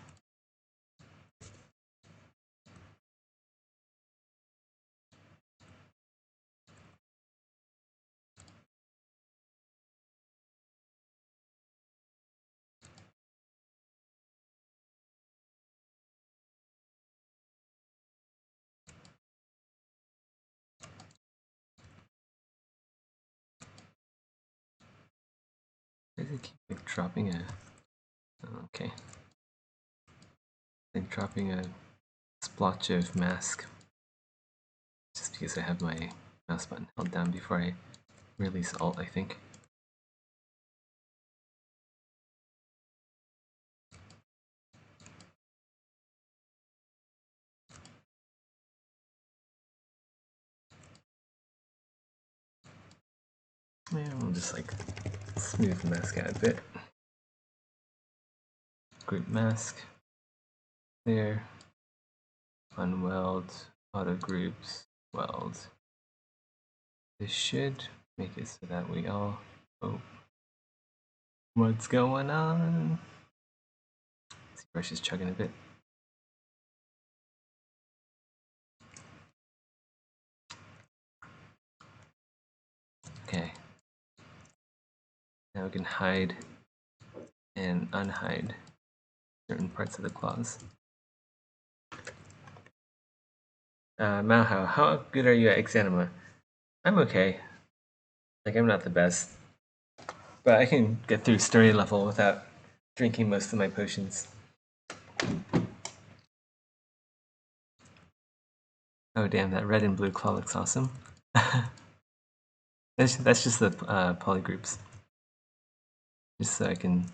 Why does it keep like dropping a... Oh, okay. Like dropping a splotch of mask. Just because I have my mouse button held down before I release Alt, I think. Yeah, we'll just like smooth the mask out a bit. Group mask. There. Unweld. Auto groups. Weld. This should make it so that we all... Oh. What's going on? ZBrush is chugging a bit. Okay. Now we can hide and unhide certain parts of the claws. Maohao, how good are you at Exanima? I'm okay. Like, I'm not the best. But I can get through story level without drinking most of my potions. Oh damn, that red and blue claw looks awesome. That's just the polygroups. Just so I can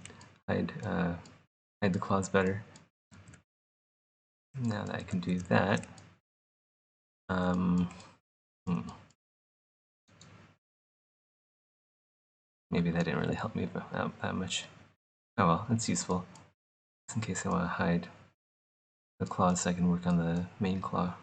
hide the claws better. Now that I can do that, maybe that didn't really help me out that much. Oh well, it's useful. Just in case I want to hide the claws so I can work on the main claw.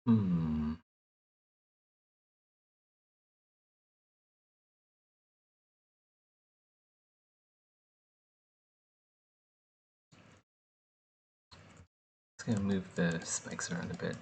Hmm. Just gonna move the spikes around a bit.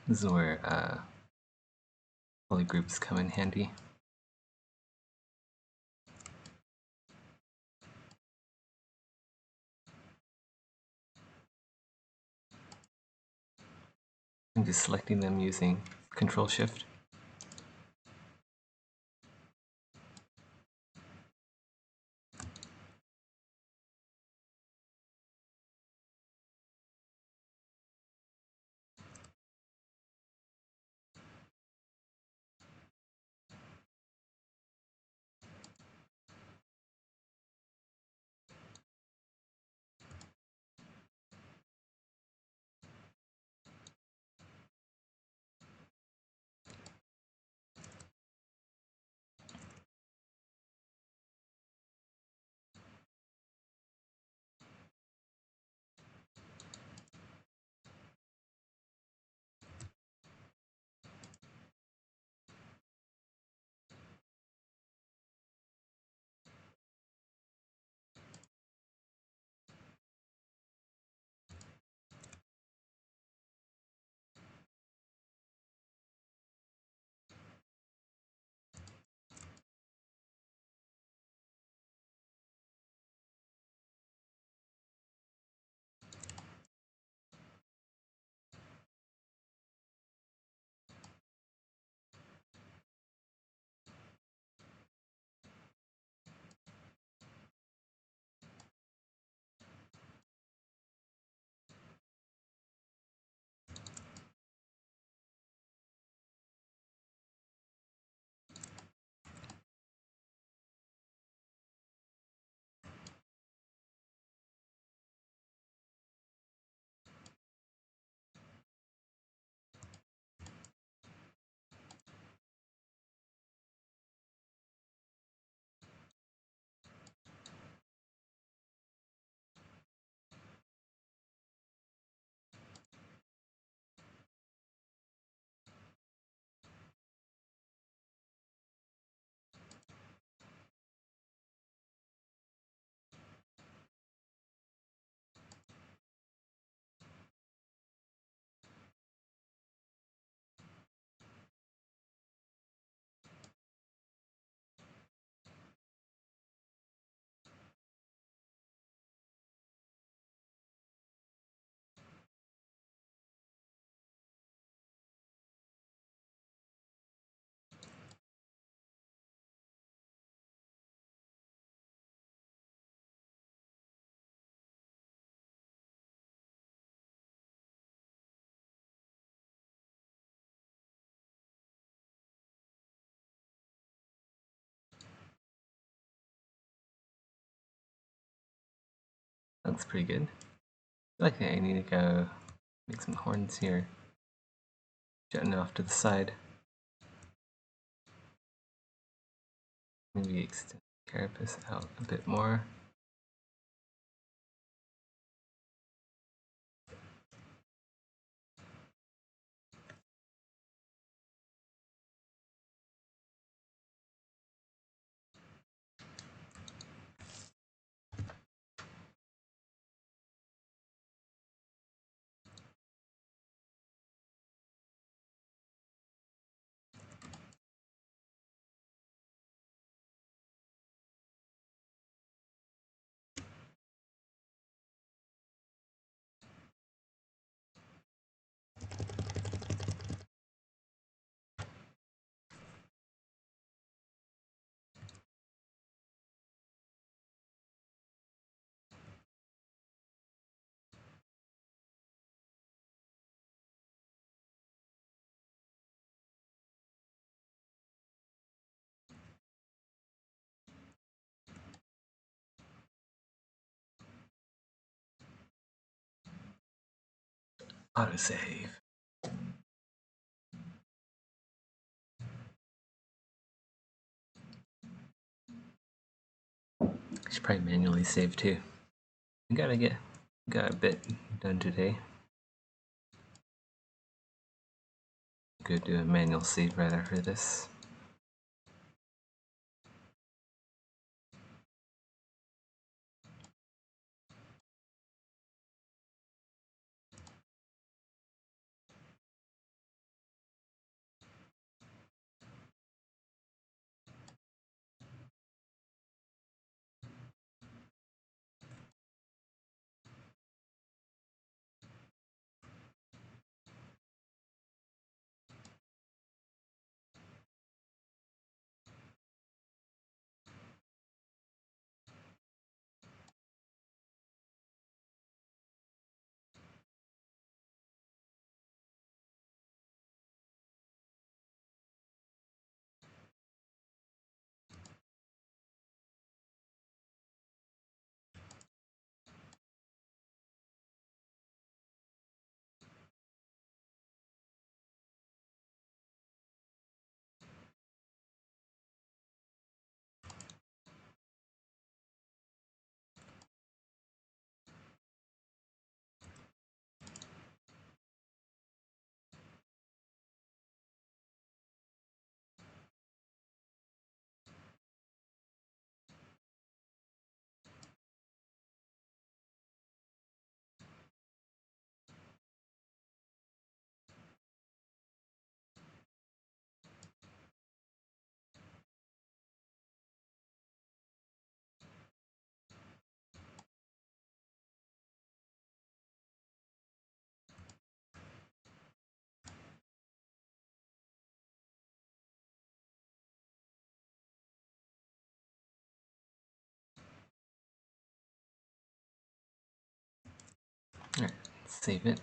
This is where polygroups come in handy. I'm just selecting them using Control Shift. Looks pretty good. I feel like I need to go make some horns here. Jutting off to the side. Maybe extend the carapace out a bit more. Autosave. I should probably manually save too. Got a bit done today. Go do a manual save right after this. Alright, save it.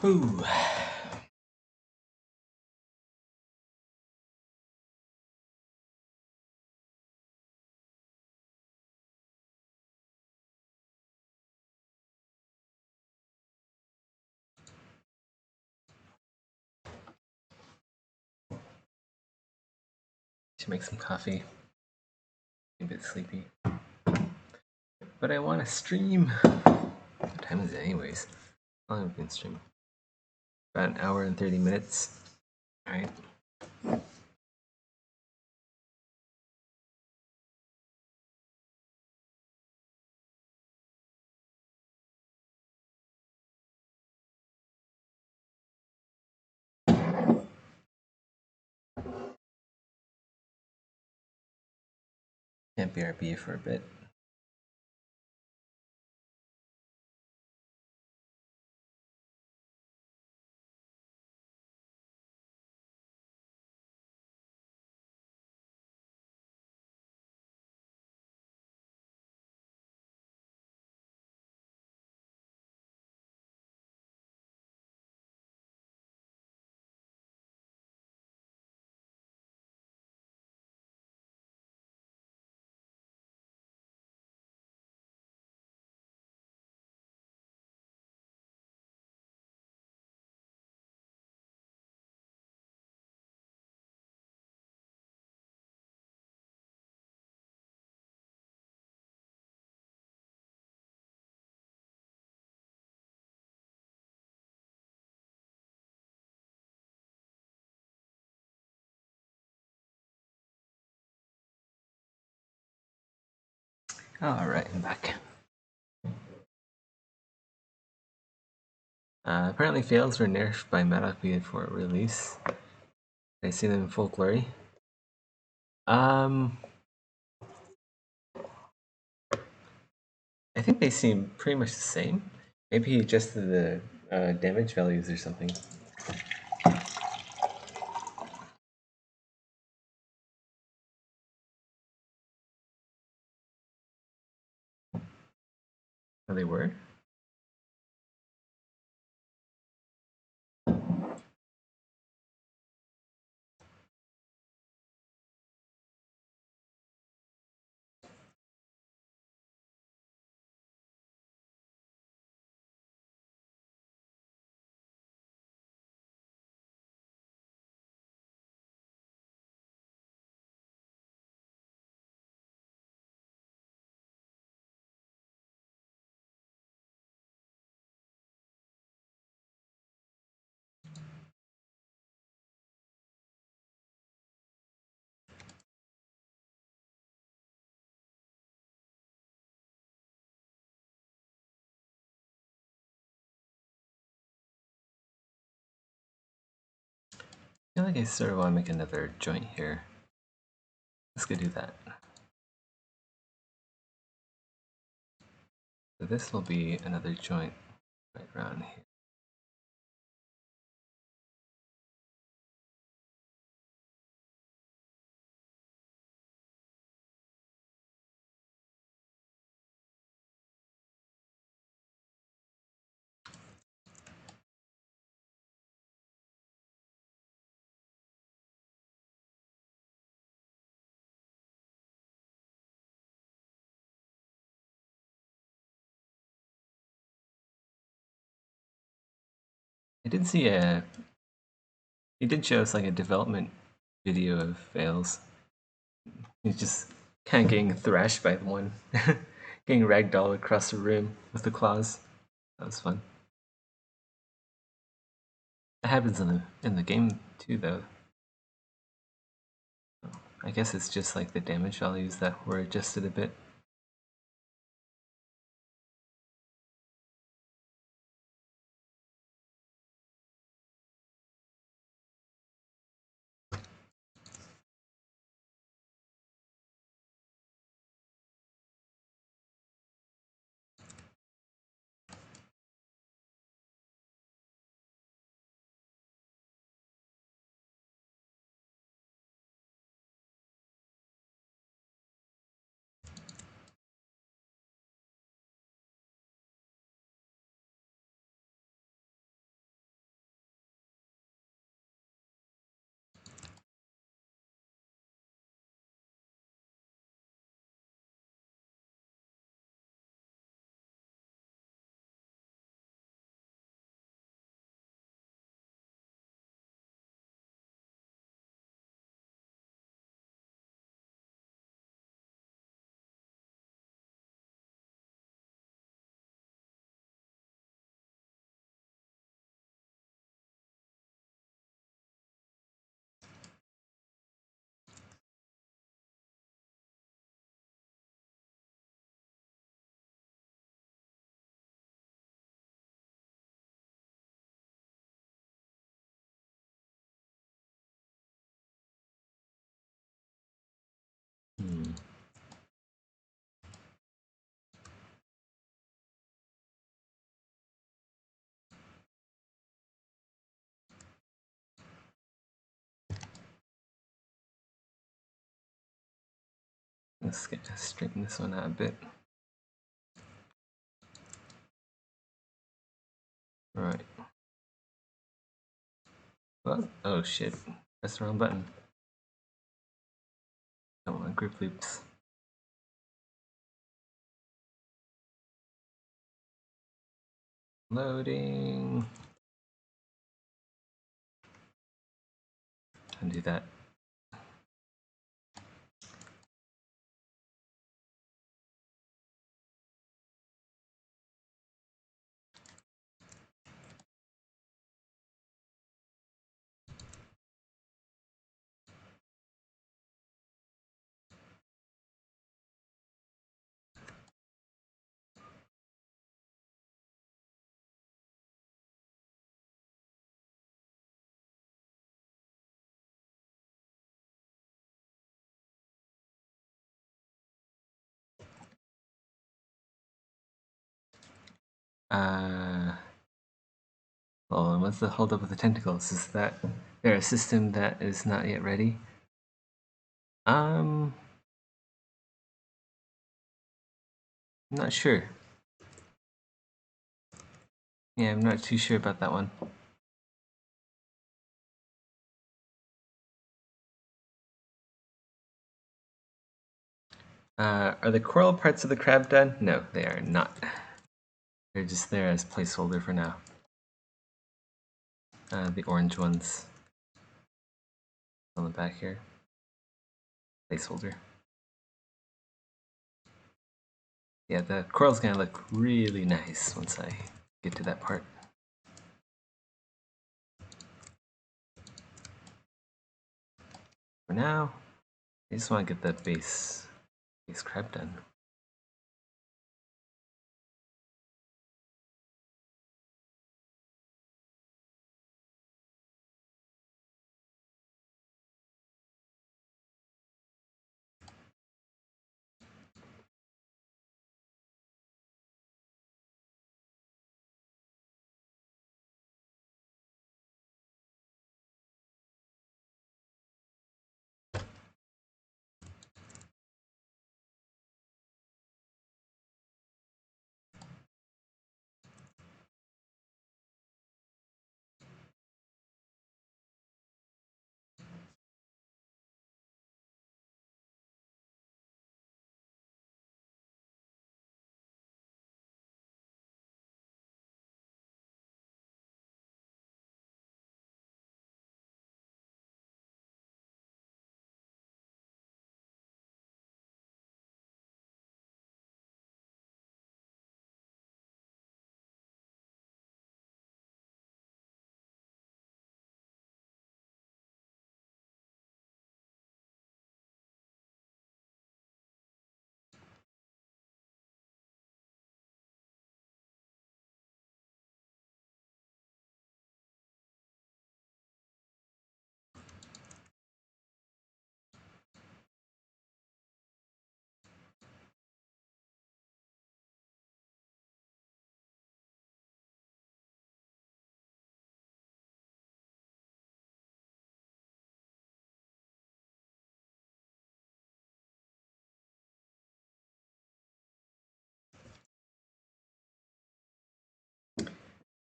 Ooh. Should make some coffee. A bit sleepy. But I want to stream. What time is it anyways? How long have we been streaming? About an hour and 30 minutes. Alright. Can't BRB for a bit. Alright, I'm back. Apparently fails were nerfed by meta before release. I see them in full glory. I think they seem pretty much the same. Maybe he adjusted the damage values or something. Oh, they were? I feel like I sort of want to make another joint here. Let's go do that. So this will be another joint right around here. I did see he did show us like a development video of fails. He's just kind of getting thrashed by one, getting ragdolled across the room with the claws. That was fun. That happens in the game too, though. I guess it's just like the damage values that were adjusted a bit. Hmm. Let's straighten this one out a bit. Right. What? Oh shit. Press the wrong button. Don't want group loops. Loading. Undo that. Well, what's the holdup with the tentacles? Is that they're a system that is not yet ready? I'm not sure. Yeah, I'm not too sure about that one. Are the coral parts of the crab done? No, they are not. They're just there as placeholder for now. The orange ones on the back here. Placeholder. Yeah, the coral's gonna look really nice once I get to that part. For now, I just want to get that base crab done.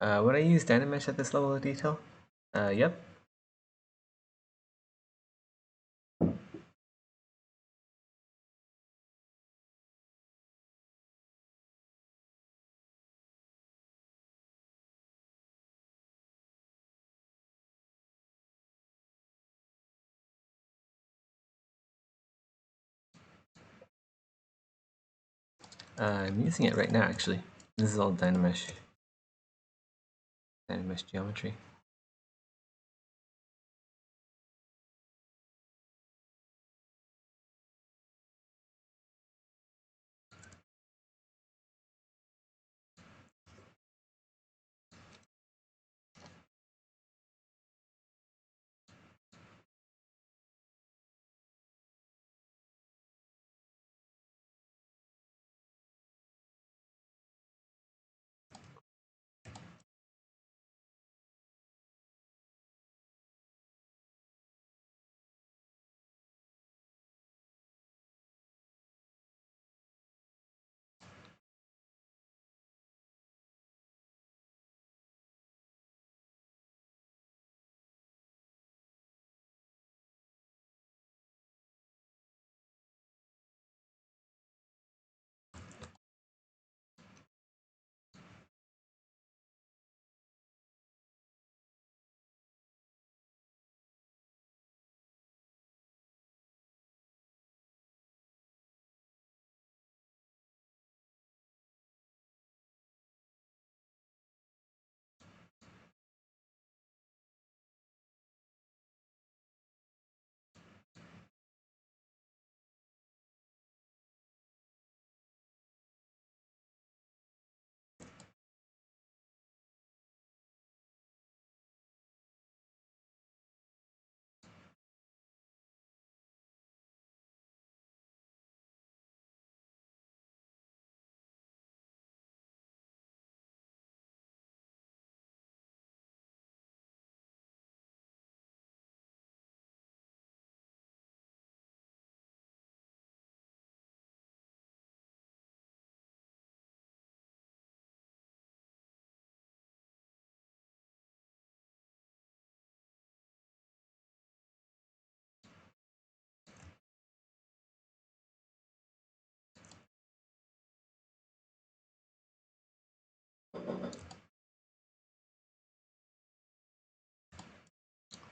Would I use Dynamesh at this level of detail? Yep. I'm using it right now, actually. This is all Dynamesh geometry.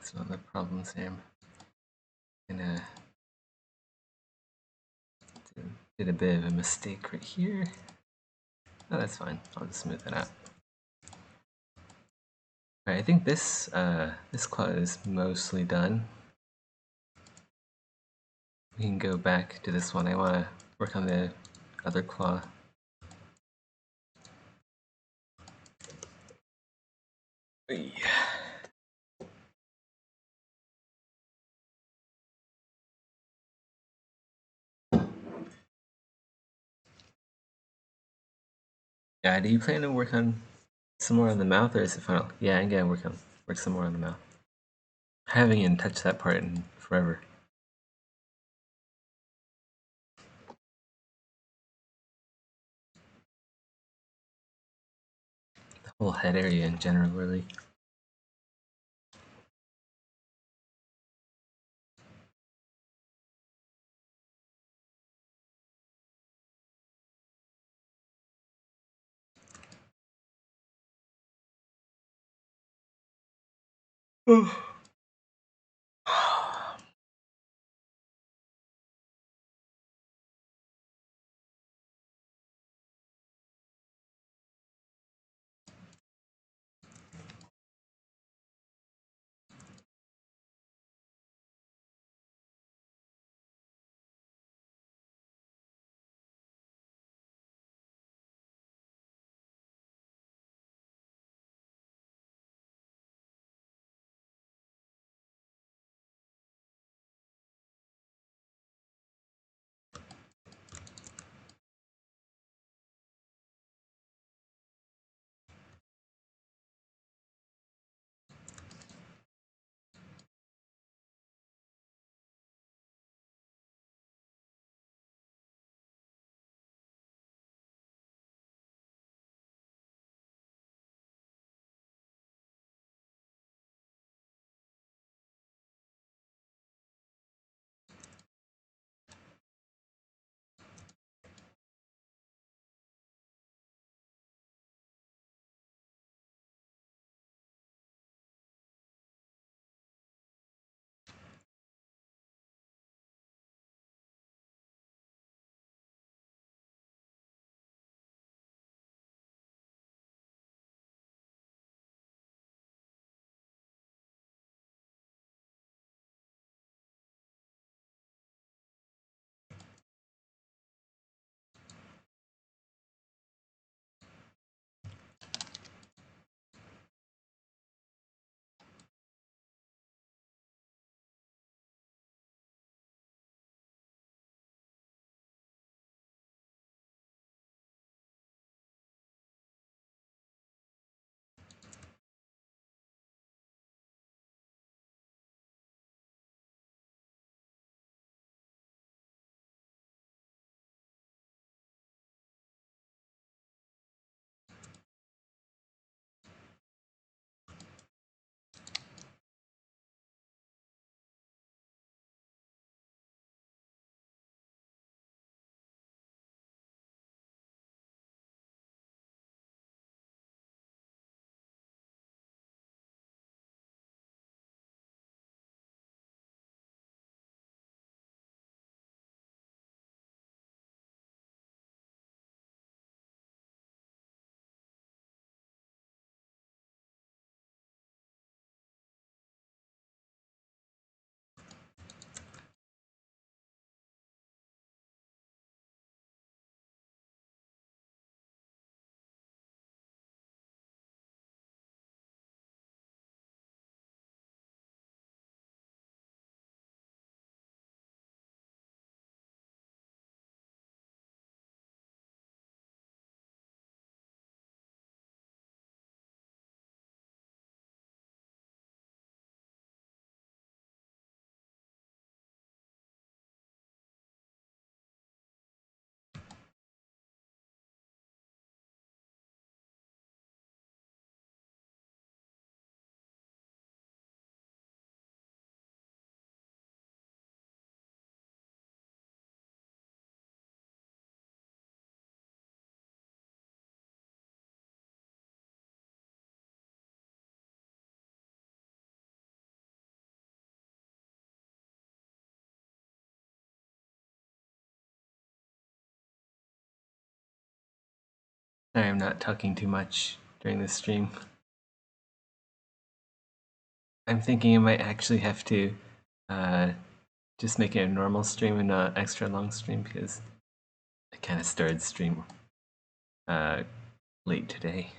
some other problems here. I'm gonna did a bit of a mistake right here. Oh, that's fine. I'll just smooth it out. Alright, I think this this claw is mostly done. We can go back to this one. I want to work on the other claw. Yeah, do you plan to work on some more on the mouth, or is it final? Yeah, I'm gonna work some more on the mouth. I haven't even touched that part in forever. The whole head area in general, really. Sorry, I'm not talking too much during this stream. I'm thinking I might actually have to just make it a normal stream and not extra long stream because I kind of started stream late today.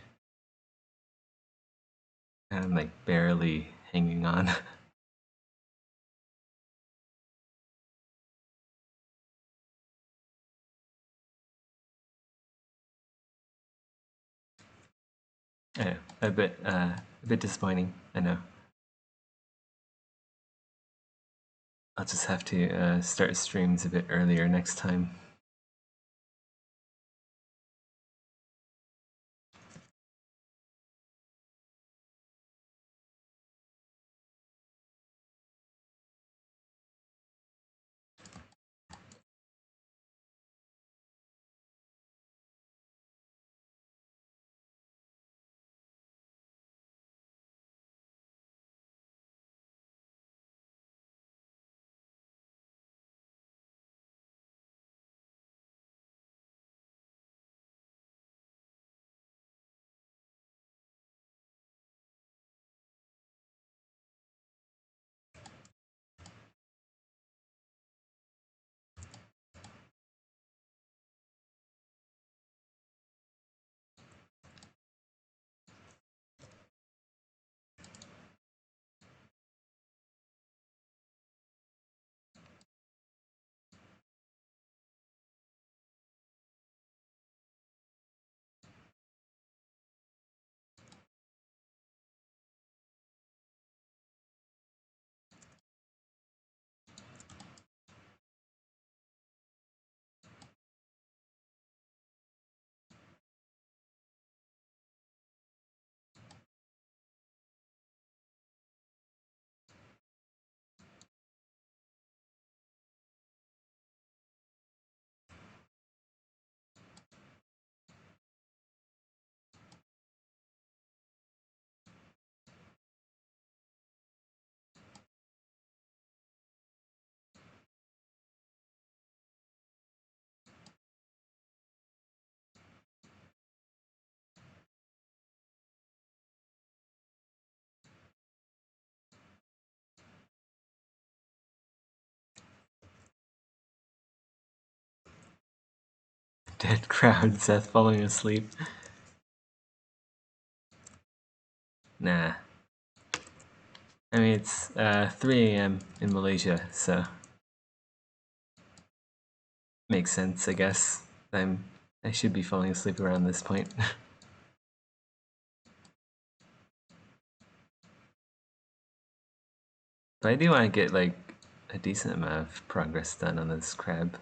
And I'm like barely hanging on. I know, a bit disappointing, I know. I'll just have to start streams a bit earlier next time. Dead crowd, Seth falling asleep. Nah. I mean, it's 3 a.m. in Malaysia, so makes sense, I guess. I should be falling asleep around this point. But I do want to get like a decent amount of progress done on this crab.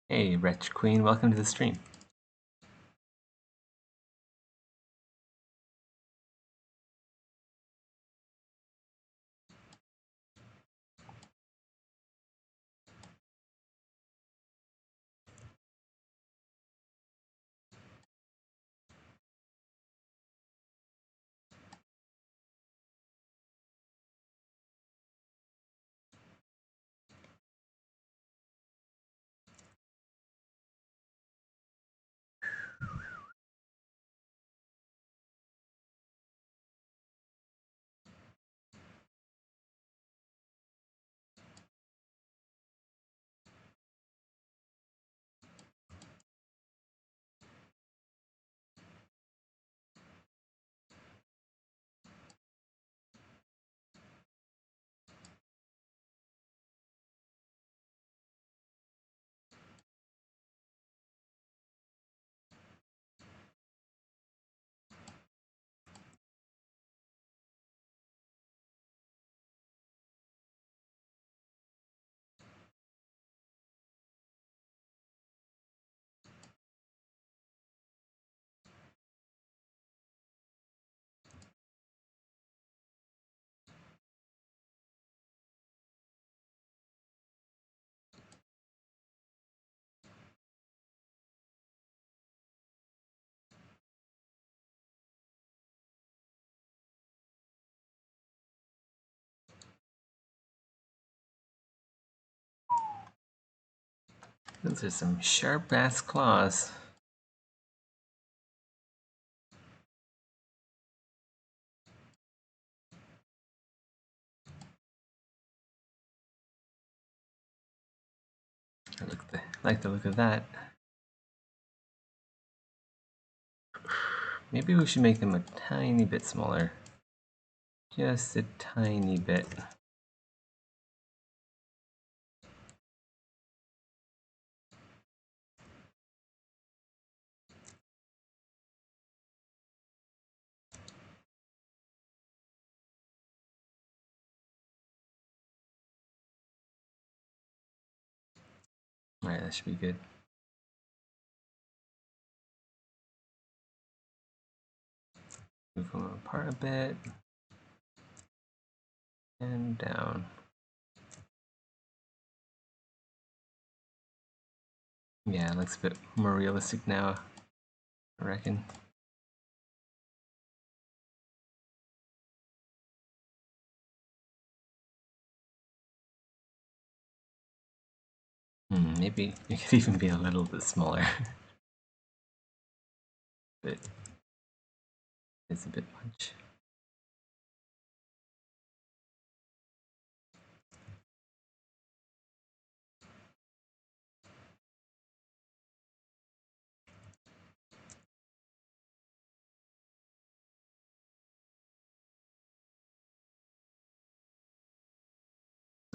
Hey, Wretch Queen, welcome to the stream. Those are some sharp ass claws. I like the look of that. Maybe we should make them a tiny bit smaller. Just a tiny bit. Alright, that should be good. Move them apart a bit. And down. Yeah, it looks a bit more realistic now, I reckon. Maybe it could even be a little bit smaller. But it's a bit much.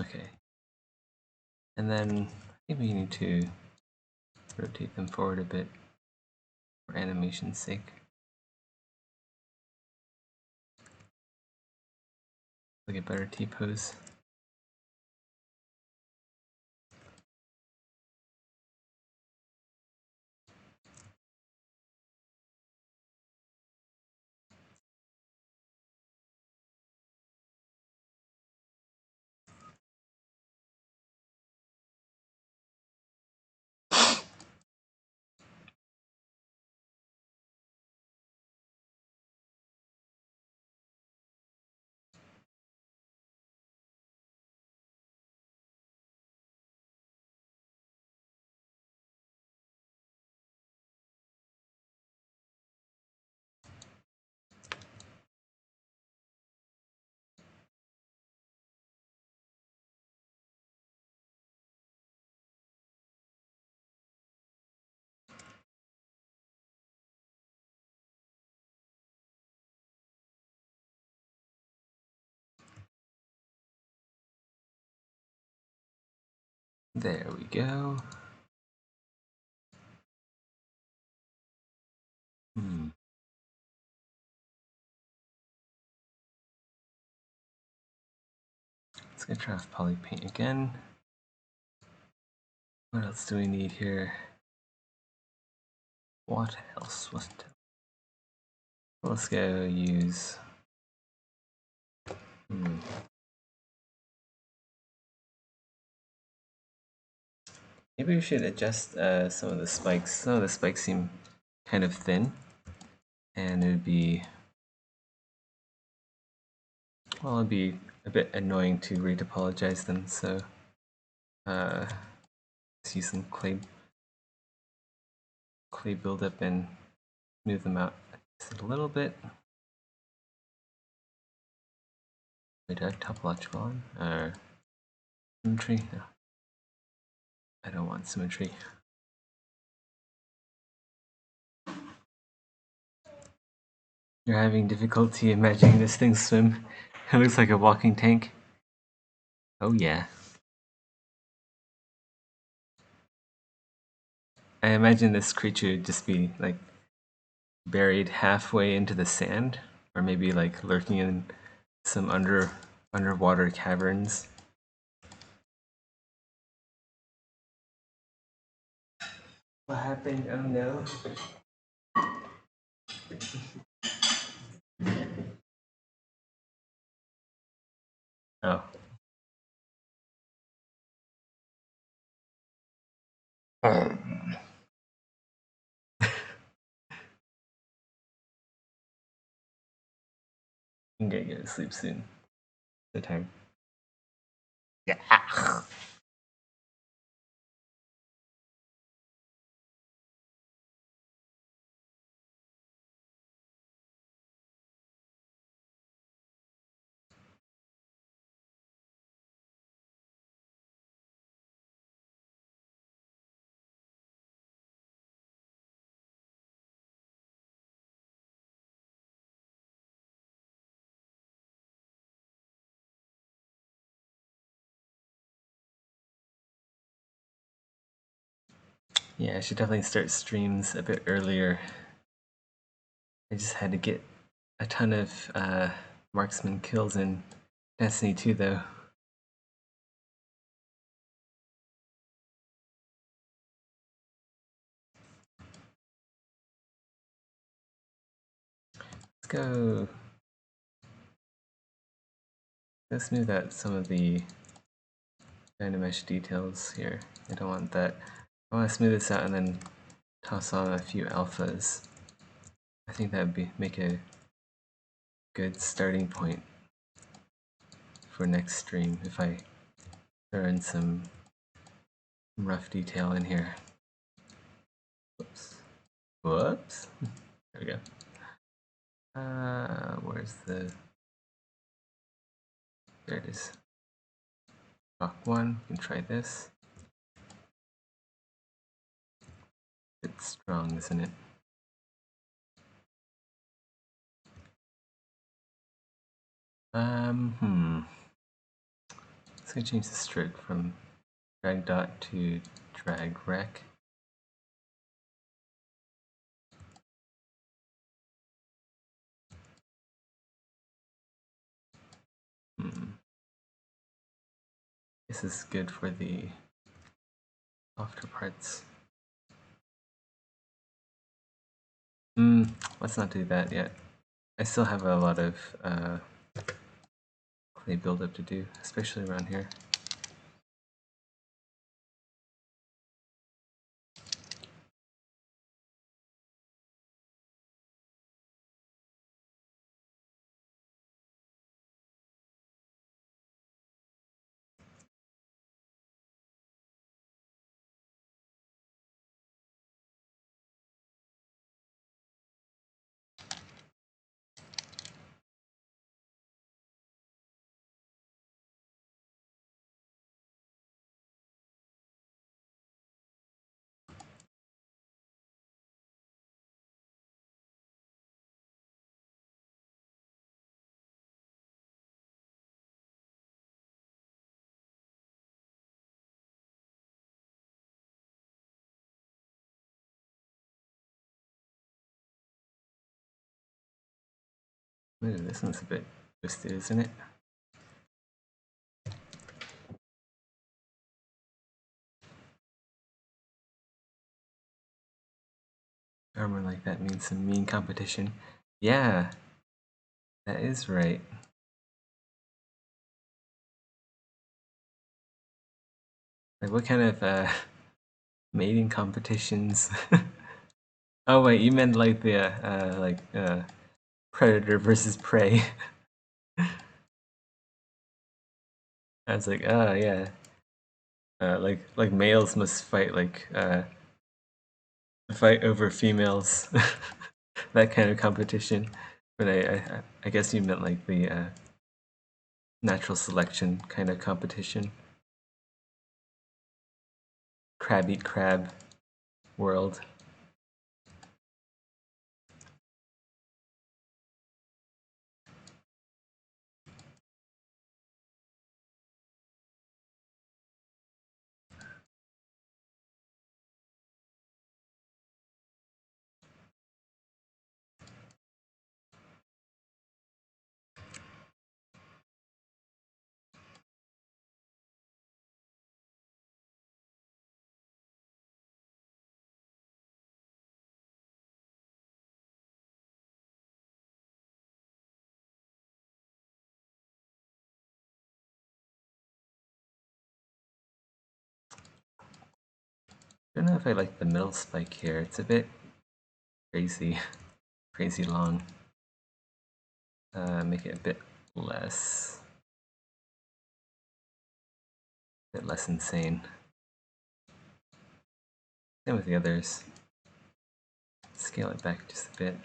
Okay. And then maybe you need to rotate them forward a bit for animation's sake. Like a better T-pose. There we go. Let's get draft poly paint again. What else do we need here? What else was it? Let's go use. Maybe we should adjust some of the spikes. Some of the spikes seem kind of thin, and it would be, well, it'd be a bit annoying to retopologize them. So let's use some clay buildup and move them out just a little bit. Wait, do I have topological on? Symmetry? No. I don't want symmetry. You're having difficulty imagining this thing swim. It looks like a walking tank. Oh yeah. I imagine this creature would just be like buried halfway into the sand, or maybe like lurking in some underwater caverns. What happened? Oh no. Oh. I'm gonna go to sleep soon. The time. Yeah. Yeah, I should definitely start streams a bit earlier. I just had to get a ton of marksman kills in Destiny 2 though. Let's go. Let's smooth out some of the Dynamesh details here. I don't want that. I want to smooth this out and then toss on a few alphas. I think that would make a good starting point for next stream if I throw in some rough detail in here. Whoops. Whoops. There we go. Where's the... There it is. Block 1, we can try this. It's strong, isn't it? Let's go change the stroke from drag dot to drag rec. This is good for the softer parts. Let's not do that yet. I still have a lot of clay buildup to do, especially around here. Ooh, this one's a bit twisted, isn't it? Armor like that means some mean competition. Yeah, that is right. Like, what kind of mating competitions? Oh wait, you meant like the predator versus prey. I was like, oh yeah, like males must fight fight over females, that kind of competition. But I guess you meant like the natural selection kind of competition. Crab eat crab world. I don't know if I like the middle spike here. It's a bit crazy, crazy long. Make it a bit less insane. Same with the others. Scale it back just a bit.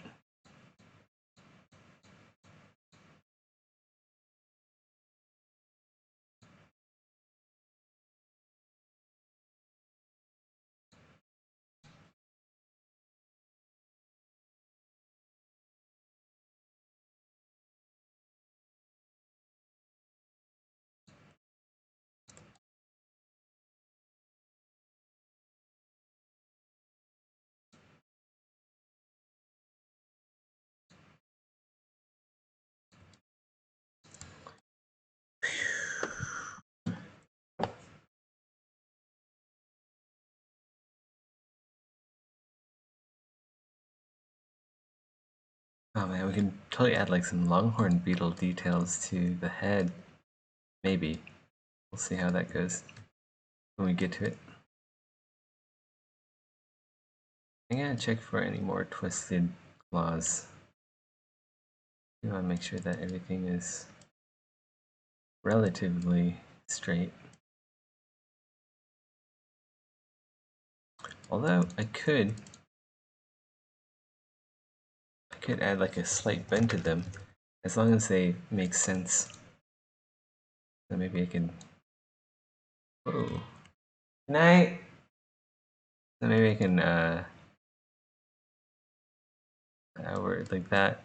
Oh man, we can totally add like some longhorn beetle details to the head. Maybe. We'll see how that goes when we get to it. I'm gonna check for any more twisted claws. We want to make sure that everything is relatively straight. Although I could add like a slight bend to them, as long as they make sense. So maybe I can. Whoa. Good night. So maybe I can word like that.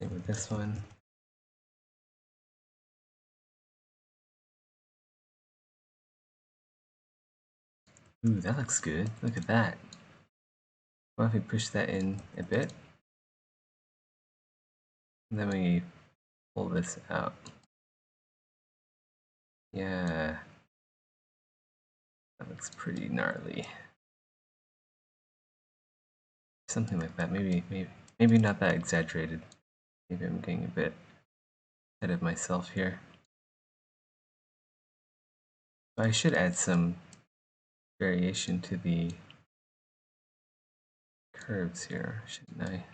Same with this one. Ooh, that looks good. Look at that. What if we push that in a bit? And then we pull this out. Yeah. That looks pretty gnarly. Something like that. Maybe not that exaggerated. Maybe I'm getting a bit ahead of myself here. But I should add some variation to the curves here, shouldn't I?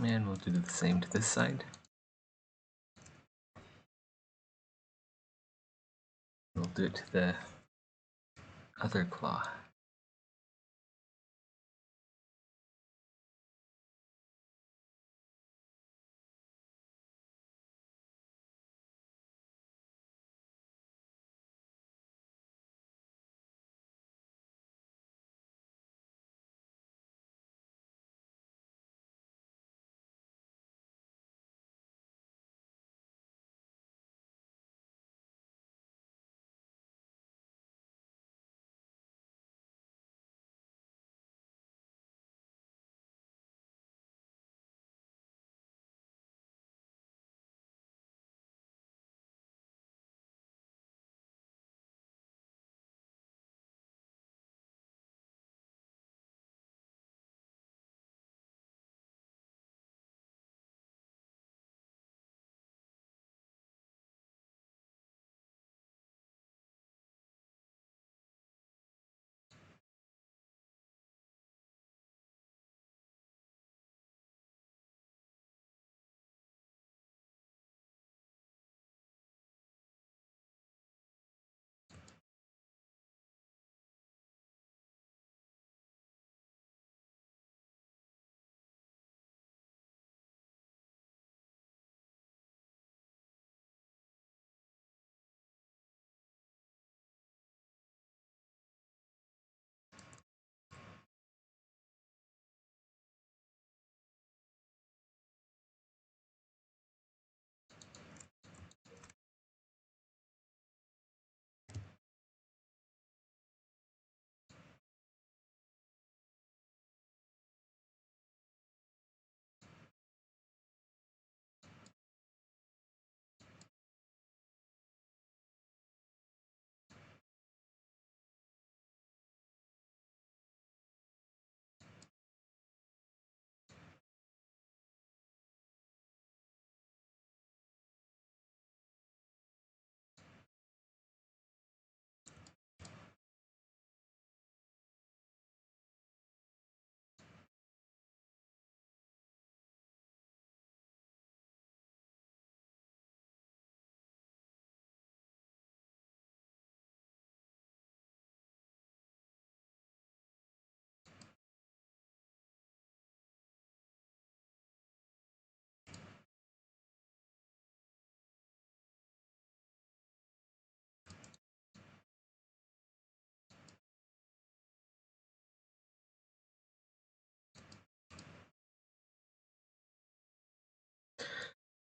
And we'll do the same to this side. We'll do it to the other claw.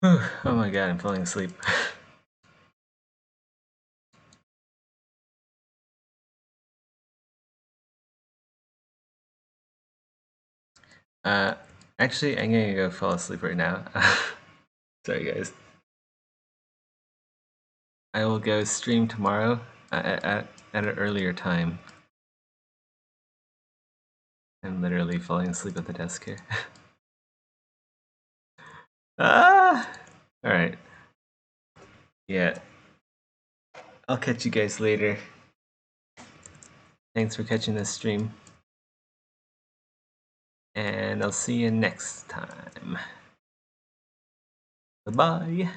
Oh my god, I'm falling asleep. uh, Actually, I'm gonna go fall asleep right now. Sorry, guys. I will go stream tomorrow at an earlier time. I'm literally falling asleep at the desk here. Ah! Alright. Yeah. I'll catch you guys later. Thanks for catching this stream. And I'll see you next time. Bye-bye.